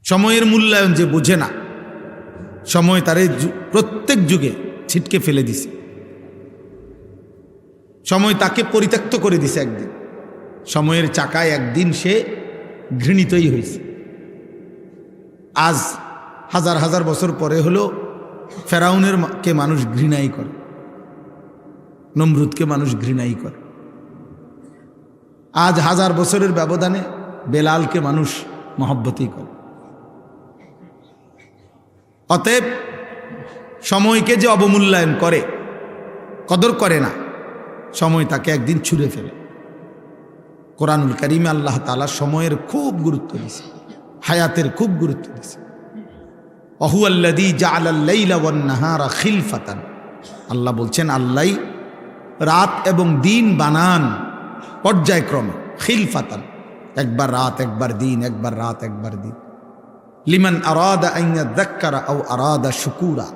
সময়ের মূল্যায়ন যে বোঝে না, সময় তারে প্রত্যেক যুগে ছিটকে ফেলে দিছে। সময় তাকে পরিত্যক্ত করে দিছে। একদিন সময়ের চাকায় একদিন সে ঘৃণিতই হয়েছে। আজ হাজার হাজার বছর পরে হলো ফেরাউনের কে মানুষ ঘৃণাই করে, নমরুদকে মানুষ ঘৃণাই করে। আজ হাজার বছরের ব্যবধানে বেলালকে মানুষ মহব্বতই করে। অতএব সময়কে যে অবমূল্যায়ন করে, কদর করে না, সময় তাকে একদিন ছুঁড়ে ফেলে। কোরআনুল কারীমে আল্লাহ তাআলা সময়ের খুব গুরুত্ব দিয়েছে, হায়াতের খুব গুরুত্ব দিয়েছে। ওয়াহুয়াল্লাযী জাআলাল লাইলা ওয়ান নাহারা খিলফাতান, আল্লাহ বলছেন আল্লাহই রাত এবং দিন বানান পর্যায়ক্রমে। খিলফাতান, একবার রাত একবার দিন, একবার রাত একবার দিন। লিমান আরাদা আন ইয়াযাক্কারা আও আরাদা শুকুরা,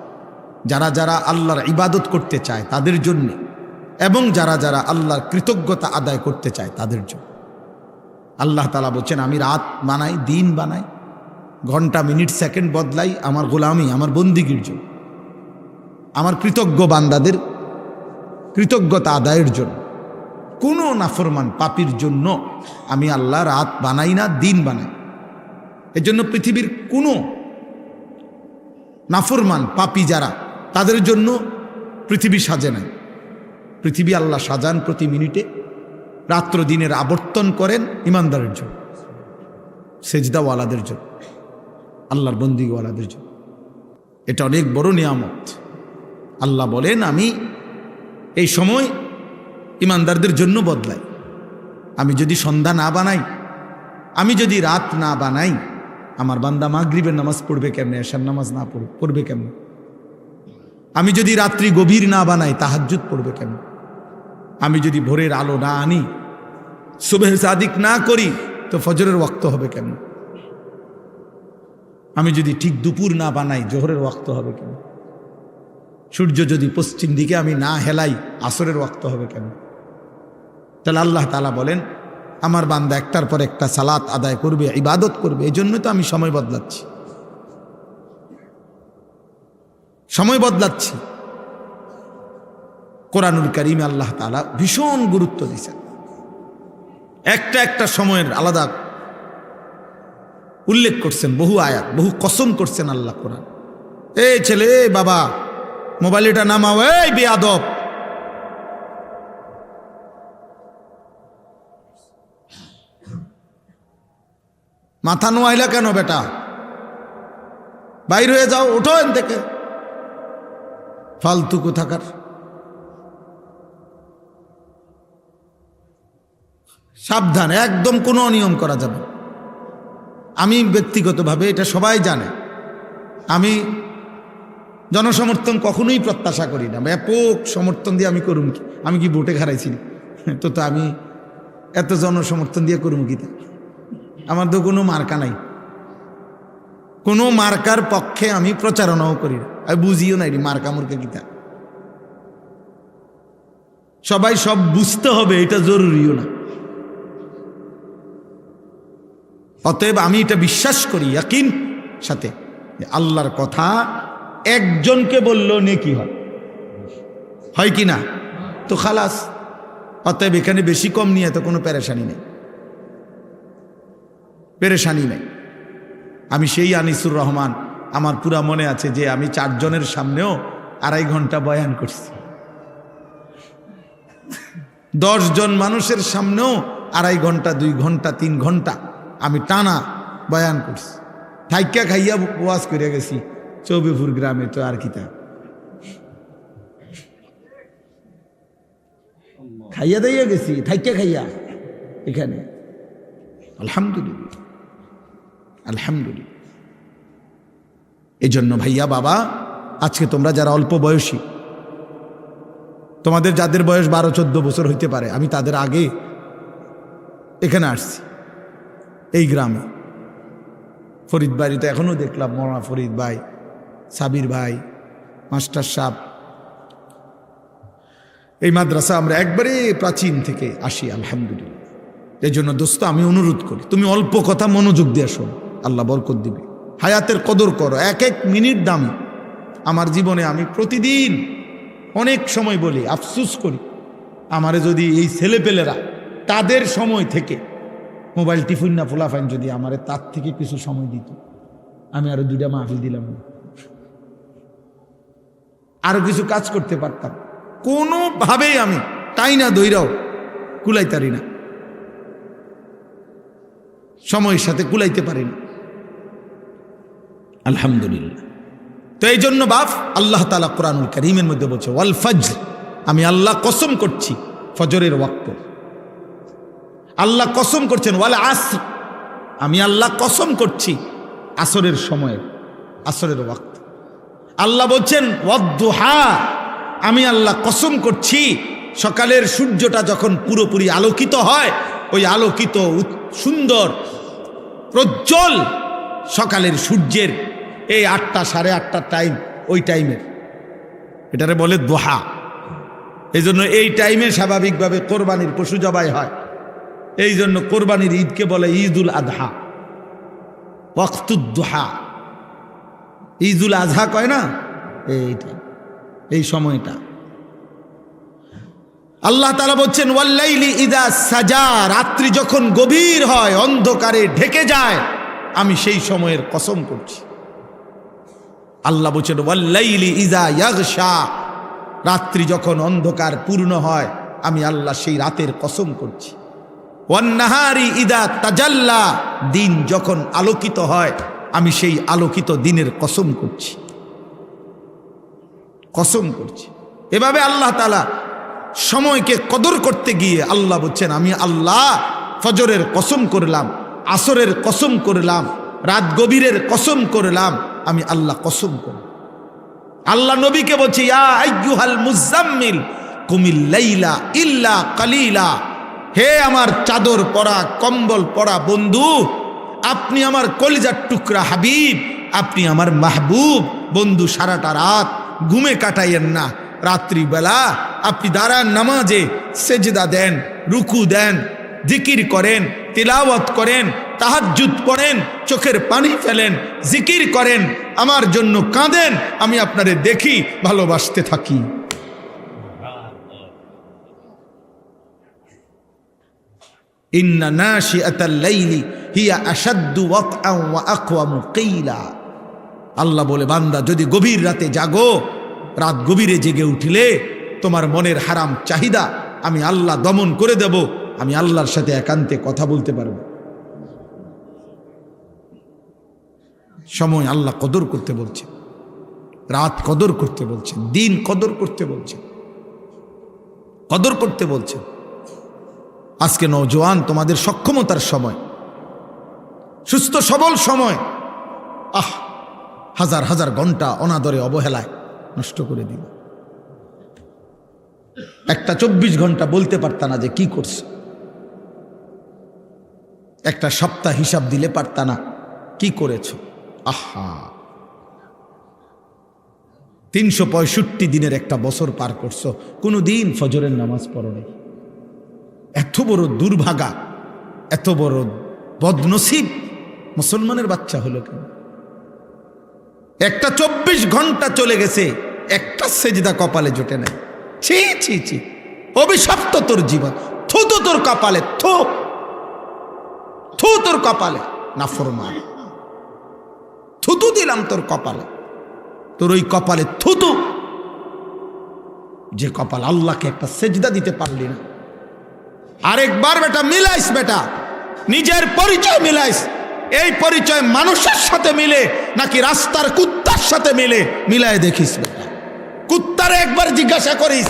যারা যারা আল্লাহর ইবাদত করতে চায় তাদের জন্য, এবং যারা যারা আল্লাহর কৃতজ্ঞতা আদায় করতে চায় তাদের জন্য। আল্লাহ তাআলা বলছেন আমি রাত বানাই, দিন বানাই, ঘন্টা মিনিট সেকেন্ড বদলাই আমার গোলামি, আমার বন্দিগির জন্য, আমার কৃতজ্ঞ বান্দাদের কৃতজ্ঞতা আদায়ের জন্য। কোনো নাফরমান পাপীর জন্য আমি আল্লাহ রাত বানাই না, দিন বানাই। এজন্য পৃথিবীর কোনো নাফরমান পাপী যারা, তাদের জন্য পৃথিবী সাজে নাই। পৃথিবী আল্লাহ সাজান প্রতি মিনিটে, রাত্র দিনের আবর্তন করেন ইমানদারের জন্য, সেজদাওয়ালাদের জন্য, আল্লাহর বন্দিওয়ালাদের জন্য। এটা অনেক বড় নিয়ামত। আল্লাহ বলেন আমি এই সময় ইমানদারদের জন্য বদলাই। আমি যদি সন্ধ্যা না বানাই, আমি যদি রাত না বানাই, আমার বান্দা মাগরিবের নামাজ পড়বে কেমনে, এশার নামাজ না পড়বে কেমনে? আমি যদি রাত্রি গভীর না বানাই, তাহাজ্জুদ পড়বে কেমনে? আমি যদি ভোরের আলো না আনি, সুবহে সাদিক না করি, তো ফজরের ওয়াক্ত হবে কেমন? আমি যদি ঠিক দুপুর না বানাই, জোহরের ওয়াক্ত হবে কেমন? সূর্য যদি পশ্চিম দিকে আমি না হেলাই, আসরের ওয়াক্ত হবে কেমন? তাহলে আল্লাহ তাআলা বলেন আমার বান্দা একটার পর একটা সালাত আদায় করবে, ইবাদত করবে। এই জন্য তো আমি সময় বদলাচ্ছি, সময় বদলাচ্ছি। কোরআনুল কারীমে আল্লাহ তাআলা ভীষণ গুরুত্ব দিয়েছেন। একটা একটা সময়ের আলাদা উল্লেখ করছেন, বহু আয়াত, বহু কসম করছেন আল্লাহ কোরআন। এই ছেলে, বাবা মোবাইলটা নামাও, এই বেয়াদব। মাথা নোয়াইলা কেন বেটা? বাইর হয়ে যাও, ওঠো এন থেকে, ফালতু কোথাকার। সাবধান, একদম কোনো অনিয়ম করা যাবে। আমি ব্যক্তিগতভাবে, এটা সবাই জানে, আমি জনসমর্থন কখনোই প্রত্যাশা করি না। ব্যাপক সমর্থন দিয়ে আমি করুম কি? আমি কি ভোটে হারাইছি? তো আমি এত জনসমর্থন দিয়ে করুম কি? আমার তো কোনো মার্কা নাই, কোনো মার্কার পক্ষে আমি প্রচারণাও করি না, আমি বুঝিও নাই মার্কা মুর্কা কিতা। সবাই সব বুঝতে হবে এটা জরুরিও না। অতএব আমি এটা বিশ্বাস করি ইয়াকিন সাথে, আল্লাহর কথা একজনকে বললেও নেকি হয় কি না? তো খালাস। অতএব এখানে বেশি কম নিয়ে তো কোনো পেরেশানি নেই, পেরেশানি নেই। আমি সেই আনিসুর রহমান, আমার পুরা মনে আছে যে আমি 4 জনের সামনেও 2.5 ঘন্টা বয়ান করছি। 10 জন মানুষের সামনেও 2.5 ঘন্টা, 2 ঘন্টা, 3 ঘন্টা আমি টানা বয়ান করছি। থাইকা খাইয়া ওয়াজ করে গেছি চৌবিপুর গ্রামে, তো আর কিতা খাইয়া দাইয়া গেছি, থাইকা খাইয়া এখানে। আলহামদুলিল্লাহ, আলহামদুলিল্লাহ। এই জন্য ভাইয়া বাবা, আজকে তোমরা যারা অল্প বয়সী, তোমাদের যাদের বয়স 12-14 বছর হইতে পারে, আমি তাদের আগে এখানে আসছি এই গ্রামে। ফরিদ ভাই তো এখনো দেখলাম, মৌলানা ফরিদ ভাই, সাবির ভাই, মাস্টার সাহেব। এই মাদ্রাসা আমরা একবারে প্রাচীন থেকে আসি, আলহামদুলিল্লাহ। এই জন্য দোস্ত আমি অনুরোধ করি, তুমি অল্প কথা মনোযোগ দিয়ে শোনো, আল্লাহ বরকত দিবে। হায়াতের কদর করো, এক এক মিনিট দামি। আমার জীবনে আমি প্রতিদিন অনেক সময় বলি, আফসুস করি, আমারে যদি এই ছেলেপেলেরা তাদের সময় থেকে মোবাইল টিফিন না ফোলাফাইন যদি আমারে তার থেকে কিছু সময় দিত, আমি আরো 2টা মাহফিল দিলাম না, আরো কিছু কাজ করতে পারতাম। কোনোভাবেই আমি তাই না দইরাও কুলাইতারি না, সময়ের সাথে কুলাইতে পারি না। আলহামদুলিল্লাহ। তো এই জন্য বাপ আল্লাহ তাআলা কোরআনুল কারীমের মধ্যে বলছে ওয়াল ফজর, আমি আল্লাহ কসম করছি ফজরের ওয়াক্ত। আল্লাহ কসম করছেন ওয়াল আসর, আমি আল্লাহ কসম করছি আসরের সময়ের, আসরের ওয়াক্ত। আল্লাহ বলছেন ওয়াদ-দুহা, আমি আল্লাহ কসম করছি সকালের সূর্যটা যখন পুরোপুরি আলোকিত হয়, ওই আলোকিত সুন্দর প্রজ্জ্বল সকালের সূর্যের এই 8টা 8:30 টাইম, ওই টাইমের এটারে বলে দোহা। এই জন্য এই টাইমে স্বাভাবিকভাবে কোরবানির পশু জবাই হয়। এই জন্য কোরবানির ঈদকে বলে ঈদুল আজহা, ওয়াক্তুদ-দুহা। ঈদুল আজহা কয় না, এইটা এই সময়টা। আল্লাহ তাআলা বলছেন ওয়াল্লাইলি ইযা সাজা, রাত্রি যখন গভীর হয়, অন্ধকারে ঢেকে যায়, আমি সেই সময়ের কসম করছি। আল্লাহ বলছেন ওয়াল্লাইলি ইযা ইয়াগশা, রাত্রি যখন অন্ধকার পূর্ণ হয়, আমি আল্লাহ সেই রাতের কসম করছি। ওয়ান-নাহারি ইযা তাজাল্লা, দিন যখন আলোকিত হয়, আমি সেই আলোকিত দিনের কসম করছি, কসম করছি। এভাবে আল্লাহ তাআলা সময়কে কদর করতে গিয়ে আল্লাহ বলছেন আমি আল্লাহ ফজরের কসম করলাম, আসরের কসম করলাম, রাত গভীরের কসম করলাম, আমি আল্লাহ কসম করলাম। আল্লাহ নবীকে বলছে ইয়া আইয়ুহাল মুজাম্মিল কুমিল লাইলা ইল্লা কালিলা, হে আমার চাদর পরা কম্বল পরা বন্ধু, আপনি আমার কলিজার টুকরা হাবিব, আপনি আমার মাহবুব বন্ধু, সারাটা রাত ঘুমে কাটাইয়েন না। রাত্রিবেলা আপনি দাঁড়ান, নামাজে সেজদা দেন, রুকু দেন, জিকির করেন, তিলাওয়াত করেন, তাহাজ্জুদ পড়েন, চোখের পানি ফেলেন, জিকির করেন, আমার জন্য কাঁদেন, আমি আপনারে দেখি, ভালোবাসতে থাকি। ইন্না নাশিআতাল লাইলি হিয়া আশাদ্দু ওয়াকআন ওয়া আকওয়ামু কিলা। আল্লাহ বলে বান্দা যদি গভীর রাতে জাগো, রাত গভীরে জেগে উঠলে তোমার মনের হারাম চাহিদা আমি আল্লাহ দমন করে দেব, আমি আল্লাহর সাথে একান্তে কথা বলতে পারব। সময় আল্লাহ কদর করতে বলছে, রাত কদর করতে বলছেন, দিন কদর করতে বলছেন, কদর করতে বলছেন। আজকে নওজোয়ান তোমাদের সক্ষমতার সময়, সুস্থ সবল সময়, হাজার হাজার ঘন্টা অনাদরে অবহেলায় নষ্ট করে দিল। একটা 24 ঘন্টা বলতে পারতা না যে কি করছো, একটা সপ্তাহ হিসাব দিলে পারতা না কি করেছো। 365 দিনের একটা বছর পার করছো, কোনো দিন ফজরের নামাজ পড়ো নাই। এত বড় দুর্ভাগা, এত বড় বদনসিব মুসলমানের বাচ্চা হলো কেন? একটা 24 ঘন্টা চলে গেছে, একটা সেজদা কপালে জোটে নাই। ছি ছি ছি, অভিশপ্ত তোর জীবন, থু তো তোর কপালে, থু থু তোর কপালে, নাফরমান, থুতু দিলাম তোর কপালে, তোর ওই কপালে থুতু, যে কপাল আল্লাহকে একটা সেজদা দিতে পারলি না। আরেকবার বেটা মিলাইস, বেটা নিজের পরিচয় মিলাইস। এই পরিচয় মানুষের সাথে মিলে নাকি রাস্তার কুত্তার সাথে মিলে, মিলায় দেখিস বেটা। কুত্তারে একবার জিজ্ঞাসা করিস,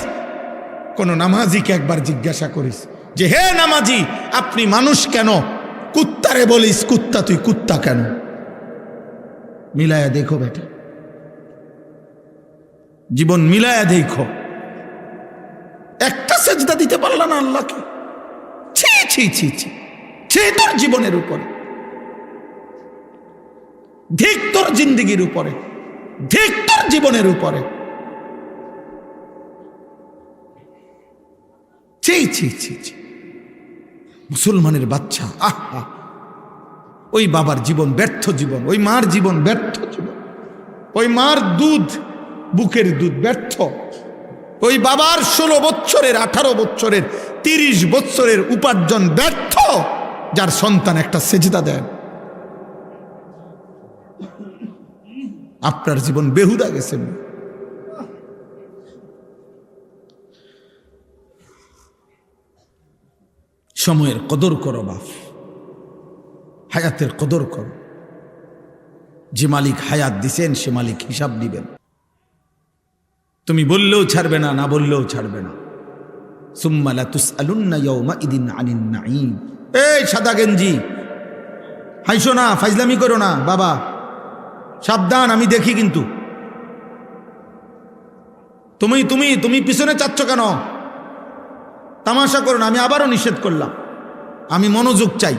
কোন নামাজিকে একবার জিজ্ঞাসা করিস যে হে নামাজি আপনি মানুষ কেন? কুত্তারে বলিস কুত্তা তুই কুত্তা কেন? মিলায়া দেখো বেটা, জীবন মিলায়া দেখো। একটা সেজদা দিতে পারলা না আল্লাহকে, ছি ছি ছি ছি ছি তোর জীবনের উপরে, ধিক তোর জিন্দিগির উপরে, ধিক তোর জীবনের উপরে, ছি ছি ছি ছি। মুসলমানের বাচ্চা, আহা ওই বাবার জীবন ব্যর্থ জীবন, ওই মার জীবন ব্যর্থ জীবন, ওই মার দুধ, বুকের দুধ ব্যর্থ, ওই বাবার 16 বছরের 18 বছরের 30 বছরের উপার্জন ব্যর্থ, যার সন্তান একটা সেজদা দেন। আপনার জীবন বেহুদা গেছে। সময়ের কদর করো বাপ, হায়াতের কদর করো। যে মালিক হায়াত দিছেন সে মালিক হিসাব দিবেন। তুমি বললেও ছাড়বে না, না বললেও ছাড়বে না। সুম্মা লা তুসআলুন্না ইয়াওমাইদিন আনিন নাঈম। এই সাদা গেঞ্জি, হাইসো না, ফাইজলামি করো না বাবা, সাবধান, আমি দেখি কিন্তু। তুমি তুমি তুমি পিছনে চাচ্ছ কেন? তামাশা করো না, আমি আবারও নিষেধ করলাম। আমি মনোযোগ চাই।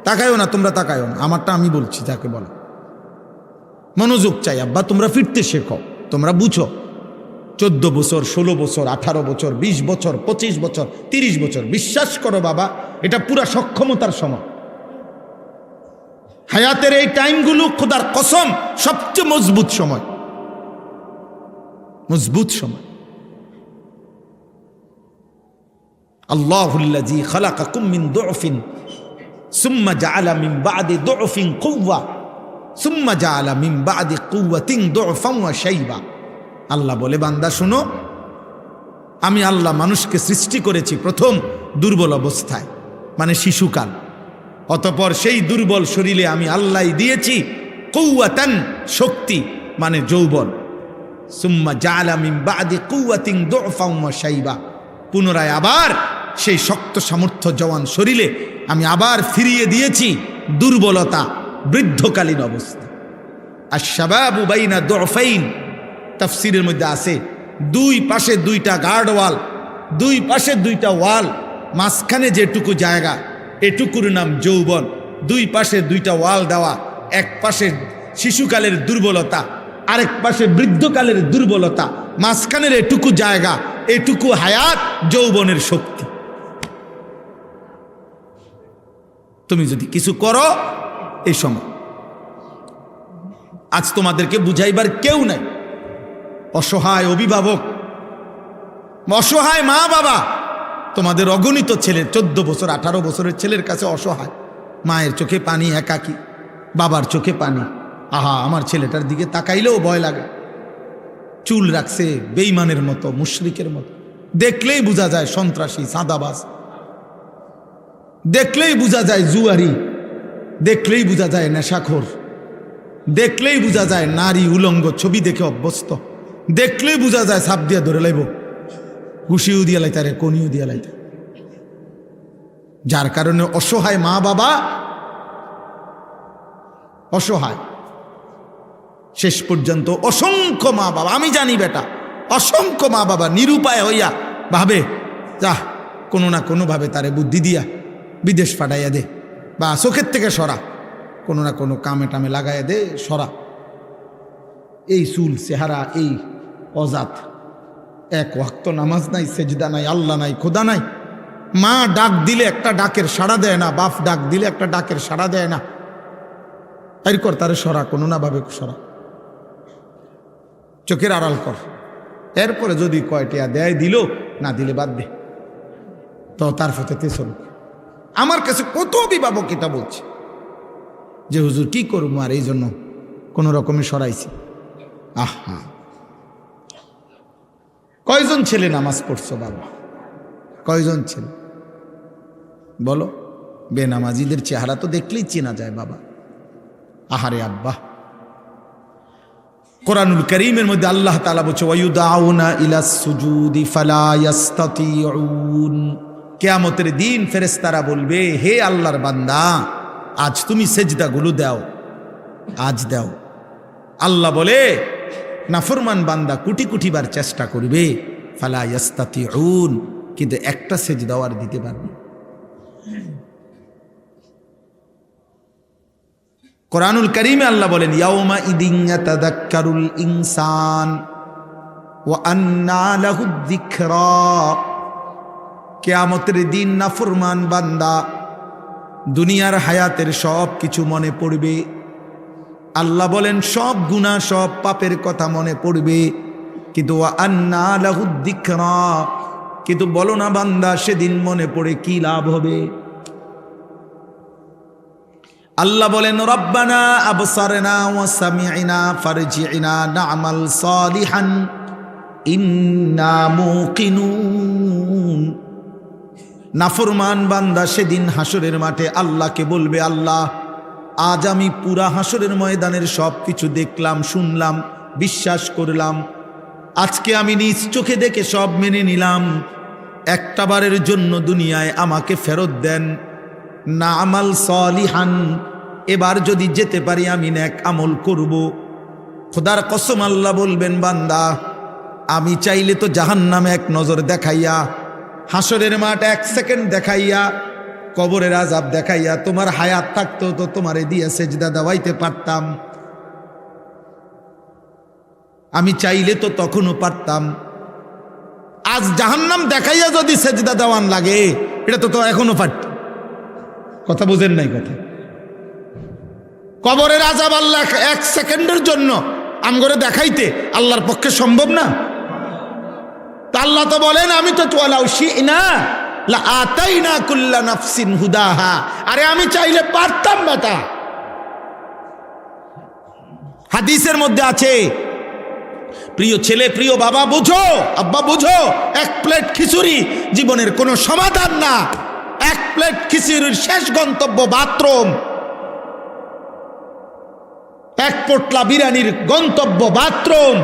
তাকায়ও না, তোমরা তাকায়ও না, আমারটা আমি বলছি, যাকে বলো মনোযোগ চাই। আব্বা তোমরা ফিরতে শেখো, তোমরা বুঝো। 14 বছর, 16 বছর, 18 বছর, 20 বছর, 25 বছর, 30 বছর, বিশ্বাস করো বাবা, এটা পুরা সক্ষমতার সময়। হায়াতের এই টাইমগুলো খোদার কসম সবচেয়ে মজবুত সময়, মজবুত সময়। আল্লাহুল্লাযী খালাকাকুম মিন দু'ফিন সুম্মা জাআলা মিন বা'দি দু'ফিন কুওয়া সুম্মা জাআলা মিন বা'দি কুওয়াতিন দু'ফান ওয়া শাইবা। আল্লাহ বলে, বান্দা শুনো, আমি আল্লাহ মানুষকে সৃষ্টি করেছি প্রথম দুর্বল অবস্থায়, মানে শিশুকাল। অতঃপর সেই দুর্বল শরীরে আমি আল্লাহ দিয়েছি কুওয়াতান, শক্তি মানে যৌবন। সুম্মা জাআলা মিন বা'দি কুওয়াতিন দু'ফান ওয়া শাইবা, পুনরায় আবার সেই শক্ত সামর্থ্য জওয়ান শরীরে আমি আবার ফিরিয়ে দিয়েছি দুর্বলতা, বৃদ্ধকালীন অবস্থা। আশ-শাবাবু বাইনা দু'ফাইন, তাফসীরের মধ্যে আছে দুই পাশে দুইটা গার্ড ওয়াল, দুই পাশে দুইটা ওয়াল, মাঝখানে যেটুকু জায়গা এটুকুর নাম যৌবন। দুই পাশে দুইটা ওয়াল দেওয়া, এক পাশে শিশুকালের দুর্বলতা, আরেক পাশে বৃদ্ধকালের দুর্বলতা, মাঝখানের এটুকু জায়গা, এটুকু হায়াত, যৌবনের শক্তি। তুমি যদি কিছু করো এই সময়, আজ তোমাদেরকে বুঝাইবার কেউ নাই। অসহায় অভিভাবক, অসহায় মা বাবা, তোমাদের অগণিত ছেলে, 14 বছর 18 বছরের ছেলের কাছে অসহায়, মায়ের চোখে পানি, একাকী, বাবার চোখে পানি। আহা, আমার ছেলেটার দিকে তাকাইলেও ভয় লাগে। চুল রাখছে বেঈমানের মতো, মুশরিকের মতো, দেখলেই বোঝা যায় সন্ত্রাসী, চাঁদাবাজ, দেখলেই বোঝা যায় জুয়ারি, দেখলেই বোঝা যায় নেশাখোর, দেখলেই বোঝা যায় নারী উলঙ্গ ছবি দেখে অভ্যস্ত, দেখলেই বোঝা যায় সাপ দিয়া ধরে লাইব, ঘুষিও দিয়া লাইতে, রে কনিও দিয়া লাইতে। যার কারণে অসহায় মা বাবা, অসহায়। শেষ পর্যন্ত অসংখ্য মা বাবা, আমি জানি বেটা, অসংখ্য মা বাবা নিরুপায় হইয়া ভাবে, যা কোনো না কোনোভাবে তারে বুদ্ধি দিয়া বিদেশ পাঠাইয়া দে, বা চোখের থেকে সরা, কোনো না কোনো কামে টামে লাগাইয়া দে, সরা। এই চুল চেহারা, এই অজাত, এক ওয়াক্ত নামাজ নাই, সেজদা নাই, আল্লাহ নাই, খোদা নাই। মা ডাক দিলে একটা ডাকের সাড়া দেয় না, বাপ ডাক দিলে একটা ডাকের সাড়া দেয় না। এরকর তারে সরা, কোনো না ভাবে সরা, চোখের আড়াল কর। এরপরে যদি কয়টিয়া দেয় দিল, না দিলে বাদ দে, তো তার ফতেতে চল। আমার কাছে কত অভিভাবক এটা বলছে যে হুজুর কি করবো, আর এই জন্য কোনো রকমে সরাইছি। আহা, কয়জন ছেলে নামাজ পড়ছো বাবা? কয়জন ছেলে বলো? বেনামাজিদের চেহারা তো দেখলেই চেনা যায় বাবা। আহারে আব্বা, কোরআনুল কারীমের মধ্যে আল্লাহ তাআলা বলছে, ওয়ায়ুদাউনা ইলাস সুজুদি ফালা ইয়াস্তাতিউন। কিয়ামতের দিন ফেরেশতারা বলবে, হে আল্লাহর বান্দা, আজ তুমি সেজদাগুলো দাও, আজ দাও। আল্লাহ বলে, নাফরমান বান্দা কোটি কোটি বার চেষ্টা করবে, ফালা ইয়াস্তাতিউন, কিন্তু একটা সেজদাও আর দিতে পারবে। কোরআনুল কারীমে আল্লাহ বলেন, ইয়াউমা ইদিন ইয়াতাযাক্কারুল ইনসান ওয়া আন্না লাহুদ যিকরা। কিয়ামতের দিন নাফরমান বান্দা দুনিয়ার হায়াতের সব কিছু মনে পড়বে। আল্লাহ বলেন সব গুনাহ সব পাপের কথা মনে পড়বে, কিন্তু আন্না লাহুদ যিকরা, কিন্তু বলো না বান্দা সেদিন মনে পড়ে কি লাভ হবে? আল্লাহ বলেন রব্বানা আবসারনা ওয়া সামি'না ফারজি'না না'মাল সালিহান ইন্না মুকিনুন। নাফরমান বান্দা সেদিন হাসরের মাঠে আল্লাহকে বলবে, আল্লাহ আজ আমি পুরা হাসরের ময়দানের সব কিছু দেখলাম, শুনলাম, বিশ্বাস করলাম, আজকে আমি নিজ চোখে দেখে সব মেনে নিলাম, একটা বারের জন্য দুনিয়ায় আমাকে ফেরত দেন, না আমাল সালিহান, এবার যদি যেতে পারি আমি নেক আমল করব। খোদার কসম আল্লাহ বলবেন, বান্দা আমি চাইলে তো জাহান্নামে এক নজর দেখাইয়া, হাসরের মাঠ এক সেকেন্ড দেখাইয়া, কবরের আযাব দেখাইয়া, তোমার হায়াত থাকতো তো তোমারে দিয়ে সেজদা দেওয়াইতে পারতাম, আমি চাইলে তো তখনও পারতাম। আজ জাহান্নাম দেখাইয়া যদি সেজদা দেওয়ান লাগে, এটা তো এখনো পারত। কথা বুঝেন নাই কথা? কবরের আযাব আল্লাহ এক সেকেন্ডের জন্য আমগরে দেখাইতে আল্লাহর পক্ষে সম্ভব না। তা আল্লাহ তো বলেন আমি তো ওয়ালাউ শি'না লা আতাইনা কুল্লা নাফসিন হুদাহা, আরে আমি চাইলে পারতাম বেটা। হাদিসের মধ্যে আছে, প্রিয় ছেলে প্রিয় বাবা বুঝো, আব্বা বুঝো, এক প্লেট খিচুড়ি জীবনের কোনো সমাধান না। এক প্লেট খিচুড়ির শেষ গন্তব্য বাথরুম, এক পোটলা বিরিয়ানির গন্তব্য বাথরুম,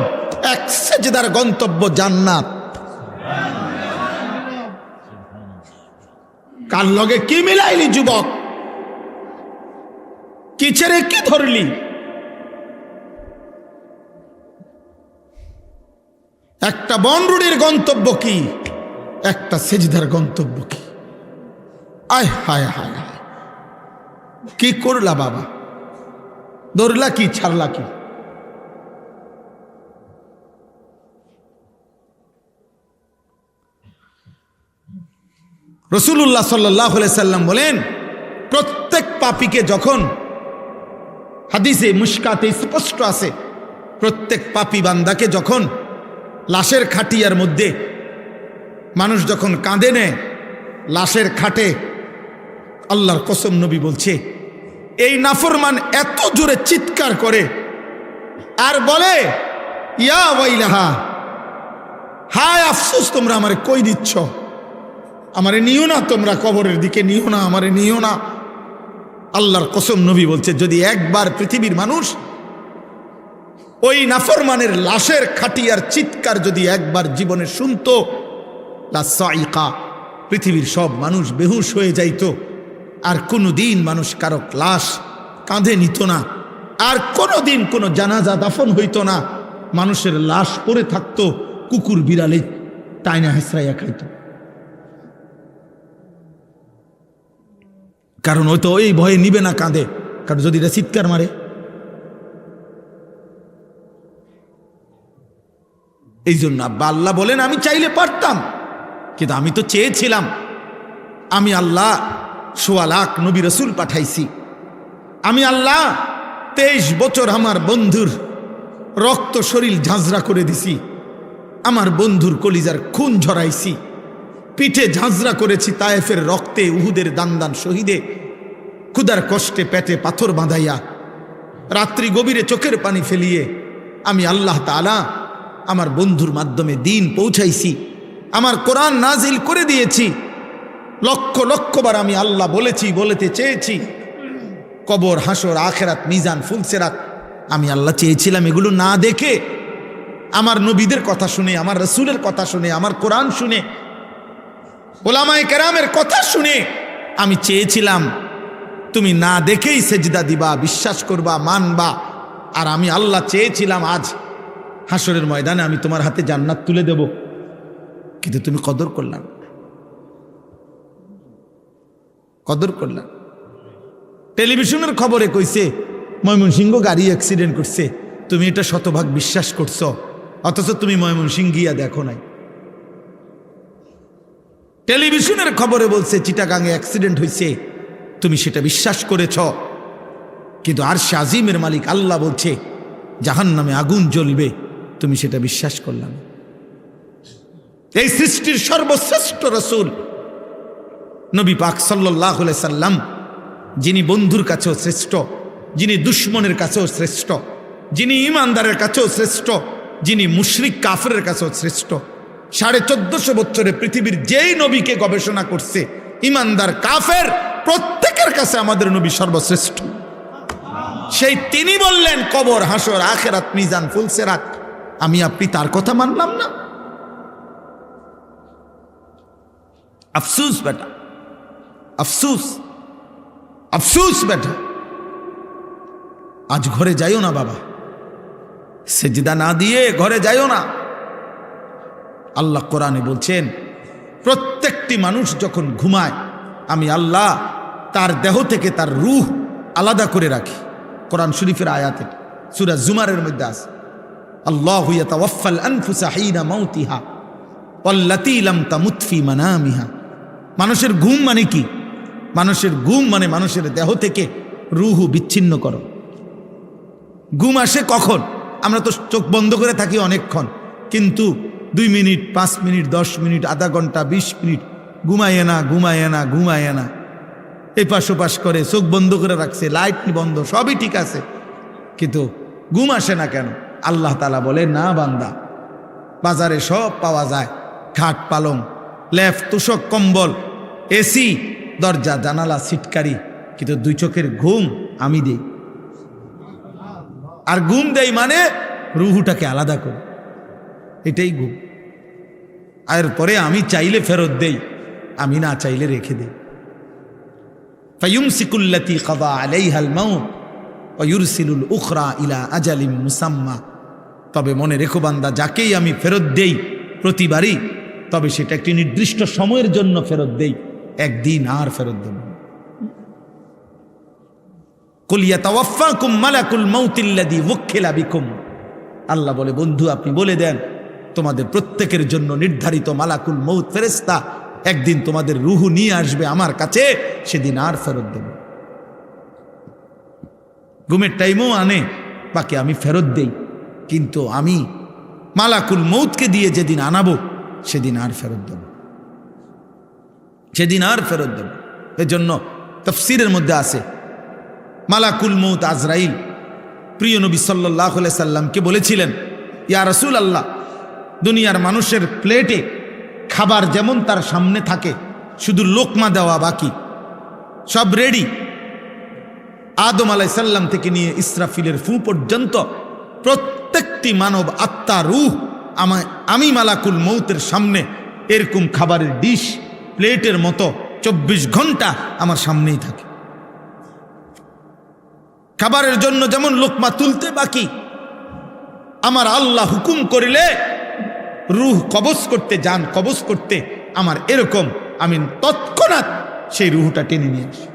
এক সেজদার গন্তব্য জান্নাত। কার লগে কি মিলাইলি যুবক? কি ছেড়ে কি ধরলি? একটা বনরুড়ির গন্তব্য কি, একটা সেজদার গন্তব্য কি? আয় হায় হায় হায়, কি করলা বাবা? ধরলা কি, ছাড়লা কি? রাসূলুল্লাহ সাল্লাল্লাহু আলাইহি সাল্লাম বলেন, প্রত্যেক পাপীকে যখন, হাদিসে মুশকাতে স্পষ্ট আছে, প্রত্যেক পাপী বান্দাকে যখন লাশের খাটিয়ার মধ্যে মানুষ যখন কাঁদে নেয়, লাশের খাটে, আল্লাহর কসম নবী বলছে, এই নাফরমান এত জোরে চিৎকার করে আর বলে, ইয়া ওয়াইলাহা, হায় আফসোস, তোমরা আমারে কই দিচ্ছ, আমারে নিও না, তোমরা কবরের দিকে নিও না, আমারে নিও না। আল্লাহর কসম নবী বলছে, যদি একবার পৃথিবীর মানুষ ওই নাফরমানের লাশের খাটিয়ার চিৎকার যদি একবার জীবনে শুনতো, লা সাইকা, পৃথিবীর সব মানুষ বেহুশ হয়ে যাইত, আর কোনোদিন মানুষ কারো লাশ কাঁধে নিত না, আর কোনোদিন কোনো জানাজা দাফন হইত না, মানুষের লাশ পড়ে থাকতো, কুকুর বিড়ালে টাইনা হেসরাইয়া খাইত। কারণ হয়তো ওই ভয়ে নিবে না কাঁধে, কারণ যদি এটা চিৎকার মারে। এই জন্য আব্বা আল্লাহ বলেন, আমি চাইলে পারতাম, কিন্তু আমি তো চেয়েছিলাম। আমি আল্লাহ ১৬ লাখ নবী রাসূল পাঠাইছি, আমি আল্লাহ ২৩ বছর আমার বন্ধুর রক্ত শরীর ঝাঁঝরা করে দিছি, আমার বন্ধুর কলিজার খুন ঝরাইছি, পিঠে ঝাঁঝরা করেছি তায়েফের রক্তে, উহুদের দান দান শহীদে, ক্ষুধার কষ্টে পেটে পাথর বাঁধাইয়া, রাত্রি গভীরে চোখের পানি ফেলিয়ে আমি আল্লাহ তাআলা আমার বন্ধুর মাধ্যমে দিন পৌঁছাইছি, আমার কোরআন নাজিল করে দিয়েছি। লক্ষ লক্ষবার আমি আল্লাহ বলেছি, বলতে চেয়েছি, কবর, হাসর, আখেরাত, মিজান, ফুলসেরাত, আমি আল্লাহ চেয়েছিলাম এগুলো না দেখে, আমার নবীদের কথা শুনে, আমার রাসূলের কথা শুনে, আমার কোরআন শুনে, উলামায়ে কেরামের কথা শুনে আমি চেয়েছিলাম তুমি না দেখেই সেজদা দিবা, বিশ্বাস করবা, মানবা। আর আমি আল্লাহ চেয়েছিলাম আজ হাসরের ময়দানে আমি তোমার হাতে জান্নাত তুলে দেব, কিন্তু তুমি কদর করলাম, কদর করলাম। টেলিভিশনের খবরে কইছে ময়মনসিংহ গাড়ি অ্যাক্সিডেন্ট করছে, তুমি এটা শতভাগ বিশ্বাস করছো, অথচ তুমি ময়মনসিংহ গিয়া দেখো নাই। টেলিভিশনের খবরে বলছে চিটাগাঙে অ্যাক্সিডেন্ট হয়েছে, তুমি সেটা বিশ্বাস করেছ, কিন্তু আরশে আজিমের মালিক আল্লাহ বলছে জাহান্নামে আগুন জ্বলবে, তুমি সেটা বিশ্বাস করলাম। এই সৃষ্টির সর্বশ্রেষ্ঠ রাসূল নবী পাক সাল্লাল্লাহু আলাইহি সাল্লাম, যিনি বন্ধুর কাছেও শ্রেষ্ঠ, যিনি দুশ্মনের কাছেও শ্রেষ্ঠ, যিনি ইমানদারের কাছেও শ্রেষ্ঠ, যিনি মুশরিক কাফেরের কাছেও শ্রেষ্ঠ, 1450 বছরে পৃথিবীর যেই নবীকে গবেষণা করছে, ইমানদার কাফের প্রত্যেকের কাছে আমাদের নবী সর্বশ্রেষ্ঠ। সেই তিনি বললেন কবর, হাসর, আখিরাত, মিজান, ফুলসিরাত, আমি আপনি তার কথা মানলাম না। আফসুস বেটা, আফসুস, আফসুস বেটা। আজ ঘরে যাইও না বাবা, সেজদা না দিয়ে ঘরে যাইও না। আল্লাহ কোরআনে বলছেন প্রত্যেকটি মানুষ যখন ঘুমায় আমি আল্লাহ তার দেহ থেকে তার রূহ আলাদা করে রাখি। কোরআন শরীফের আয়াতে সূরা জুমারের মধ্যে আছে, আল্লাহু ইয়াতাওয়াফাল আনফুসা হিনা মাউতিহা ওয়াল্লাতী লাম তামুত ফি মানামিহা। মানুষের ঘুম মানে কি? মানুষের ঘুম মানে মানুষের দেহ থেকে রূহ বিচ্ছিন্ন করো। ঘুম আসে কখন? আমরা তো চোখ বন্ধ করে থাকি অনেকক্ষণ, কিন্তু 2 মিনিট, 5 মিনিট, 10 মিনিট, আধা ঘন্টা, 20 মিনিট ঘুমায় না, ঘুমায় না, ঘুমায় না, এপাশ ওপাশ করে, চোখ বন্ধ করে রাখছে, লাইট বন্ধ, সবই ঠিক আছে, কিন্তু ঘুম আসে না কেন? আল্লাহ তাআলা বলে না বান্দা, বাজারে সব পাওয়া যায়, খাট পালং, লেফ, তোষক, কম্বল, এসি, দরজা জানালা, সিটকারি, কিন্তু 2 চোখের ঘুম আমি দেই। আর ঘুম দেই মানে রুহুটাকে আলাদা করে, এটাই ঘুম। এরপরে আমি চাইলে ফেরত দেই, আমি না চাইলে রেখে দেই। ফায়ুমসিকুল্লাতী কাযা আলাইহাল মাউত ওয়া ইউরসিলুল উখরা ইলা আজালিম মুসাম্মা। তবে মনে রেখো বান্দা, যাকেই আমি ফেরত দেই প্রতিবারই, তবে সেটা একটি নির্দিষ্ট সময়ের জন্য ফেরত দেই, একদিন আর ফেরত দেব। কুল ইয়াতাওয়াফাকুম মালাকুল মাউতিল্লাযী ওয়াক্কিলা বিকুম। আল্লাহ বলে বন্ধু আপনি বলে দেন তোমাদের প্রত্যেকের জন্য নির্ধারিত মালাকুল মউত ফেরেশতা একদিন তোমাদের রূহ নিয়ে আসবে আমার কাছে, সেদিন আর ফেরত দেব। ঘুমের টাইমও আনে, বাকি আমি ফেরত দেই, কিন্তু আমি মালাকুল মউতকে দিয়ে যেদিন আনাবো সেদিন আর ফেরত দেব, সেদিন আর ফেরত দেব। এজন্য তাফসীরের মধ্যে আছে মালাকুল মউত আজরাইল প্রিয় নবী সাল্লাল্লাহু আলাইহি সাল্লামকে বলেছিলেন, ইয়া রাসূলুল্লাহ, দুনিয়ার মানুষের প্লেটে খাবার যেমন তার সামনে থাকে, শুধু লোকমা দেওয়া বাকি, সব রেডি, আদম আলাইহিস সালাম থেকে নিয়ে ইসরাফিলের ফু পর্যন্ত প্রত্যেকটি মানব আত্মা, রূহ আমি মালাকুল মউতের সামনে এরকম খাবারের ডিশ প্লেটের মতো 24 ঘন্টা আমার সামনেই থাকে। খাবারের জন্য যেমন লোকমা তুলতে বাকি, আমার আল্লাহ হুকুম করিলে রূহ কবজ করতে, জান কবজ করতে আমার এরকম, আমি তৎক্ষণাৎ সেই রূহটা টেনে নিয়ে আসি।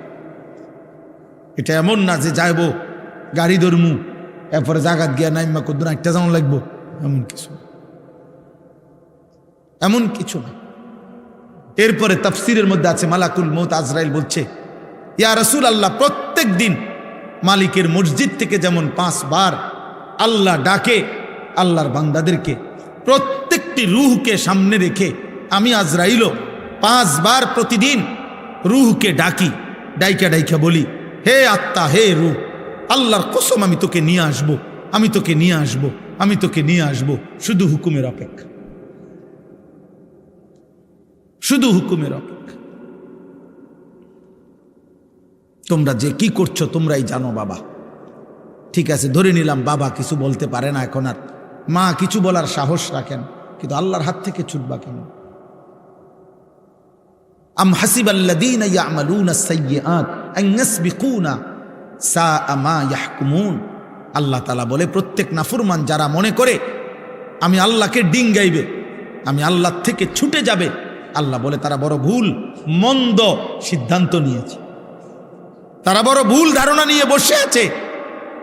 এটা এমন না যে যাইব গাড়ি ধরমু এরপরে জাগাত গিয়া নাইমা কদ্দুর একটা যেমন লাগবো, এমন কিছু, এমন কিছু না। এরপরে তাফসীরের মধ্যে আছে মালাকুল মউত আজরাইল বলছে, ইয়া রাসূলুল্লাহ, প্রত্যেক দিন মালিকের মসজিদ থেকে যেমন 5 বার আল্লাহ ডাকে আল্লাহর বান্দাদেরকে, প্রত্যেকটি রূহকে সামনে রেখে আমি আজরাইলও 5 বার প্রতিদিন রূহকে ডাকি, ডাইকা ডাইকা বলি, হে আত্মা, হে রূহ, আল্লাহর কসম আমি তোকে নিয়ে আসবো, আমি তোকে নিয়ে আসবো, আমি তোকে নিয়ে আসবো, শুধু হুকুমের অপেক্ষা, শুধু হুকুমের অপেক্ষা। তোমরা যে কি করছো তোমরাই জানো বাবা। ঠিক আছে, ধরে নিলাম বাবা কিছু বলতে পারে না এখন, আর মা কিছু বলার সাহস রাখেন, কিন্তু আল্লাহর হাত থেকে ছুটবা কেন? আম হাসিবাল্লাযীনা ইয়ামালুনা আস-সাইয়্যাত আন ইয়াসবিকুনা সাআ মা ইয়াহকুমুন। আল্লাহ তাআলা বলে প্রত্যেক নাফরমান যারা মনে করে আমি আল্লাহকে ডিঙ্গাইবে, আমি আল্লাহ থেকে ছুটে যাবে, আল্লাহ বলে তারা বড় ভুল মন্দ সিদ্ধান্ত নিয়েছে, তারা বড় ভুল ধারণা নিয়ে বসে আছে,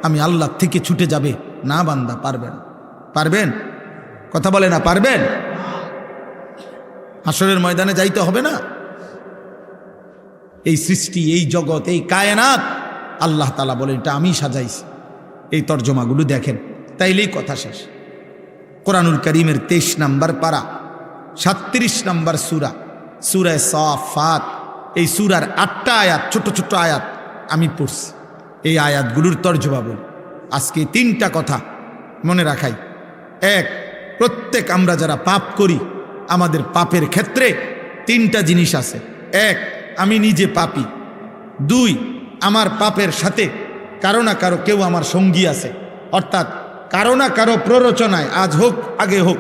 আমি আল্লাহ থেকে ছুটে যাবে না। বান্দা পারবেন? পারবেন? কথা বলে না, পারবেন? হাসরের ময়দানে যাইতে হবে না? এই সৃষ্টি, এই জগৎ, এই কায়নাত আল্লাহ তাআলা বলেন এটা আমি সাজাইছি। এই তর্জমাগুলো দেখেন, তাইলেই কথা শেষ। কোরআনুল কারীমের 23 নম্বর পারা 37 নম্বর সূরা, সূরা সাফাত। এই সূরার 8টা আয়াত, ছোট ছোট আয়াত আমি পড়ছি। এই আয়াতগুলোর তর্জমা বলি। আজকে 3টা কথা মনে রাখাই। এক, প্রত্যেক আমরা যারা পাপ করি, আমাদের পাপের ক্ষেত্রে 3টা জিনিস আছে। এক, আমি নিজে পাপী। 2, আমার পাপের সাথে কারো না কারো কেউ আমার সঙ্গী আছে, অর্থাৎ কারো না কারো প্ররোচনায়, আজ হোক আগে হোক,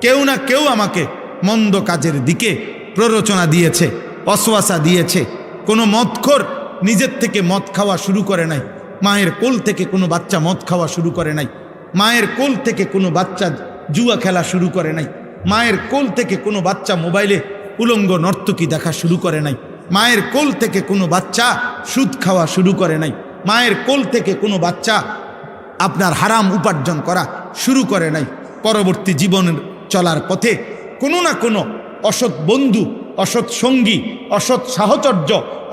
কেউ না কেউ আমাকে মন্দ কাজের দিকে প্ররোচনা দিয়েছে, ওয়াসওয়াসা দিয়েছে। কোনো মদখোর নিজের থেকে মদ খাওয়া শুরু করে নাই, মায়ের কোল থেকে কোনো বাচ্চা মদ খাওয়া শুরু করে নাই, মায়ের কোল থেকে কোনো বাচ্চা জুয়া খেলা শুরু করে নাই, মায়ের কোল থেকে কোনো বাচ্চা মোবাইলে উলঙ্গ নর্তকী দেখা শুরু করে নাই, মায়ের কোল থেকে কোনো বাচ্চা সুদ খাওয়া শুরু করে নাই, মায়ের কোল থেকে কোনো বাচ্চা আপনার হারাম উপার্জন করা শুরু করে নাই। পরবর্তী জীবনের চলার পথে কোনো না কোনো অসৎ বন্ধু, অসৎ সঙ্গী, অসৎ সাহচর্য,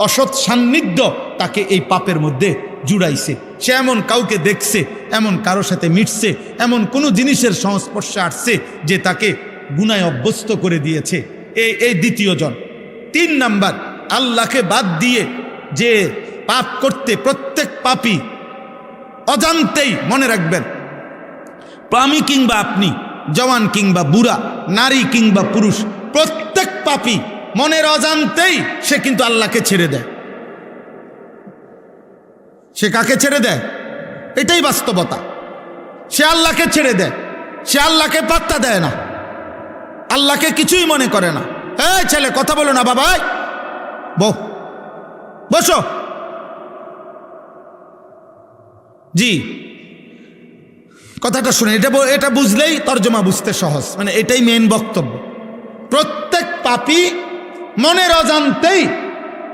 অসৎ সান্নিধ্য তাকে এই পাপের মধ্যে জুড়াইছে। সে এমন কাউকে দেখছে, এমন কারোর সাথে মিটছে, এমন কোনো জিনিসের সংস্পর্শে আসছে যে তাকে গুনায় অভ্যস্ত করে দিয়েছে। এই দ্বিতীয় জন। 3 নাম্বার, আল্লাহকে বাদ দিয়ে যে পাপ করতে, প্রত্যেক পাপী অজান্তেই, মনে রাখবেন, আমি কিংবা আপনি, জওয়ান কিংবা বুড়া, নারী কিংবা পুরুষ, প্রত্যেক পাপী মনের অজান্তেই সে কিন্তু আল্লাহকে ছেড়ে দেয়। সে কাকে ছেড়ে দেয়? এটাই বাস্তবতা। সে আল্লাহকে ছেড়ে দেয়, সে আল্লাহকে পাত্তা দেয় না, আল্লাহকে কিছুই মনে করে না। এই ছেলে, কথা বলো না বাবা, বসো। জি, কথাটা শুনে, এটা বুঝলেই তর্জমা বুঝতে সহজ, মানে এটাই মেন বক্তব্য। প্রত্যেক পাপী মনের অজান্তেই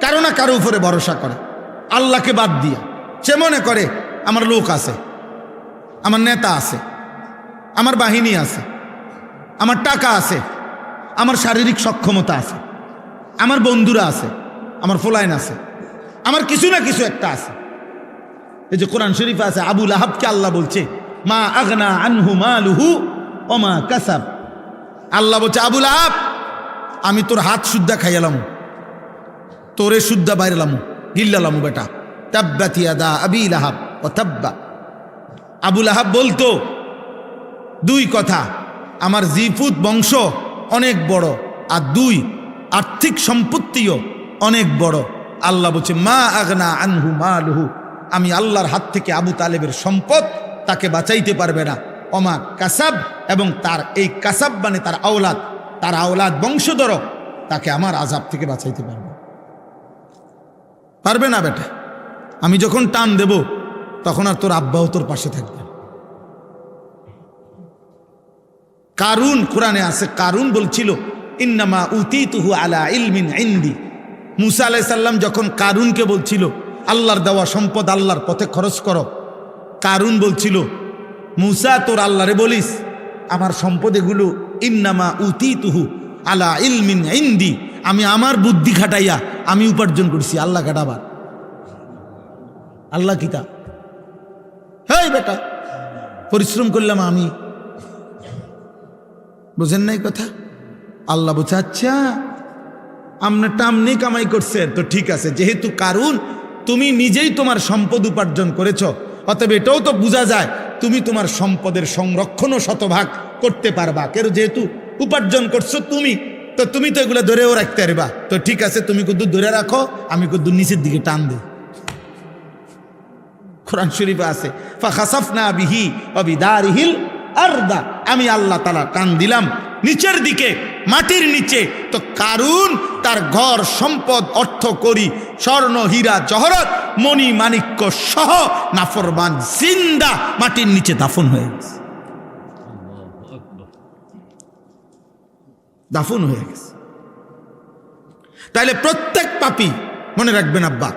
কারো না কারো উপরে ভরসা করে, আল্লাহকে বাদ দিয়া। সে মনে করে আমার লোক আছে, আমার নেতা আছে, আমার বাহিনী আছে, আমার টাকা আছে, আমার শারীরিক সক্ষমতা আছে, আমার বন্ধুরা আছে, আমার ফলাইন আছে, আমার কিছু না কিছু একটা আছে। এই যে কোরআন শরীফে আছে, আবু লাহাবকে আল্লাহ বলছে মা আগনা আনহু মালুহু ওমা কাসাব। আল্লাহ বলছে, আবু লাহাব, আমি তোর হাত সুদ্ধা খাইয়ালাম, তোরে সুদ্ধা বাইরেলাম, গিল্লালাম বেটা। তাব্বাত ইয়াদা আবি লাহাব ও তাব্বা। আবু লাহাব বলতো 2 কথা, আমার জিফুত বংশ অনেক বড়, আর 2 আর্থিক সম্পত্তিও অনেক বড়। আল্লাহ বলছে মা আগনা আনহু মালুহু, আমি আল্লাহর হাত থেকে আবু তালেবের সম্পদ তাকে বাঁচাইতে পারবে না। ওমা কাসাব, এবং তার এই কাসাব মানে তার আওলাদ বংশধর, তাকে আমার আযাব থেকে বাঁচাইতে পারবে না বেটা। আমি যখন টান দেব তখন আর তোর আব্বাও তোর পাশে থাকবে। কারুন, কোরআনে আছে, কারুন বলছিল ইন্নামা উতিতুহু আলা ইলমিন ইনদি। মুসা আলাইহিস সালাম যখন কারুনকে বলছিল আল্লাহর দেওয়া সম্পদ আল্লাহর পথে খরচ করো, কারুন বলছিল মুসা তোর আল্লাহরে বলিস আমার সম্পদ এগুলো ইন্নামা উতিতুহু আলা ইলমিন ইনদি, আমি আমার বুদ্ধি খাটাইয়া আমি উপার্জন করছি, আল্লাহ কাটাবার। আল্লাহ কিতা? হেই বেটা, পরিশ্রম করলাম আমি, বুঝেন নাই কথা? আল্লাহ বলছে আচ্ছা আপনারটা আপনি কামাই করছেন তো ঠিক আছে, যেহেতু কারুন তুমি নিজেই তোমার সম্পদ উপার্জন করেছ, অতএব এটাও তো বোঝা যায় তুমি তোমার সম্পদের সংরক্ষণও শতভাগ করতে পারবা। কেন, যেহেতু উপার্জন করছো তুমি, তো তুমি তো এগুলো ধরেও রাখতে পারবা। তো ঠিক আছে, তুমি কদ্দু ধরে রাখো, আমি কদ্দু নিচের দিকে টান দিই। কোরআন শরীফে আছে ফাখাসাফনা বিহি ওয়া বিদারিহিল আরদা, আমি আল্লাহ তাআলা টান দিলাম নিচের দিকে, মাটির নিচে। তো কারুন তার ঘর সম্পদ অর্থ করি স্বর্ণ হীরা জহরত মণি মাণিক্য সহ নাফরমান জিন্দা মাটির নিচে দাফন হয়ে গেছে, দাফন হয়ে গেছে। তাইলে প্রত্যেক পাপী, মনে রাখবেন আব্বা,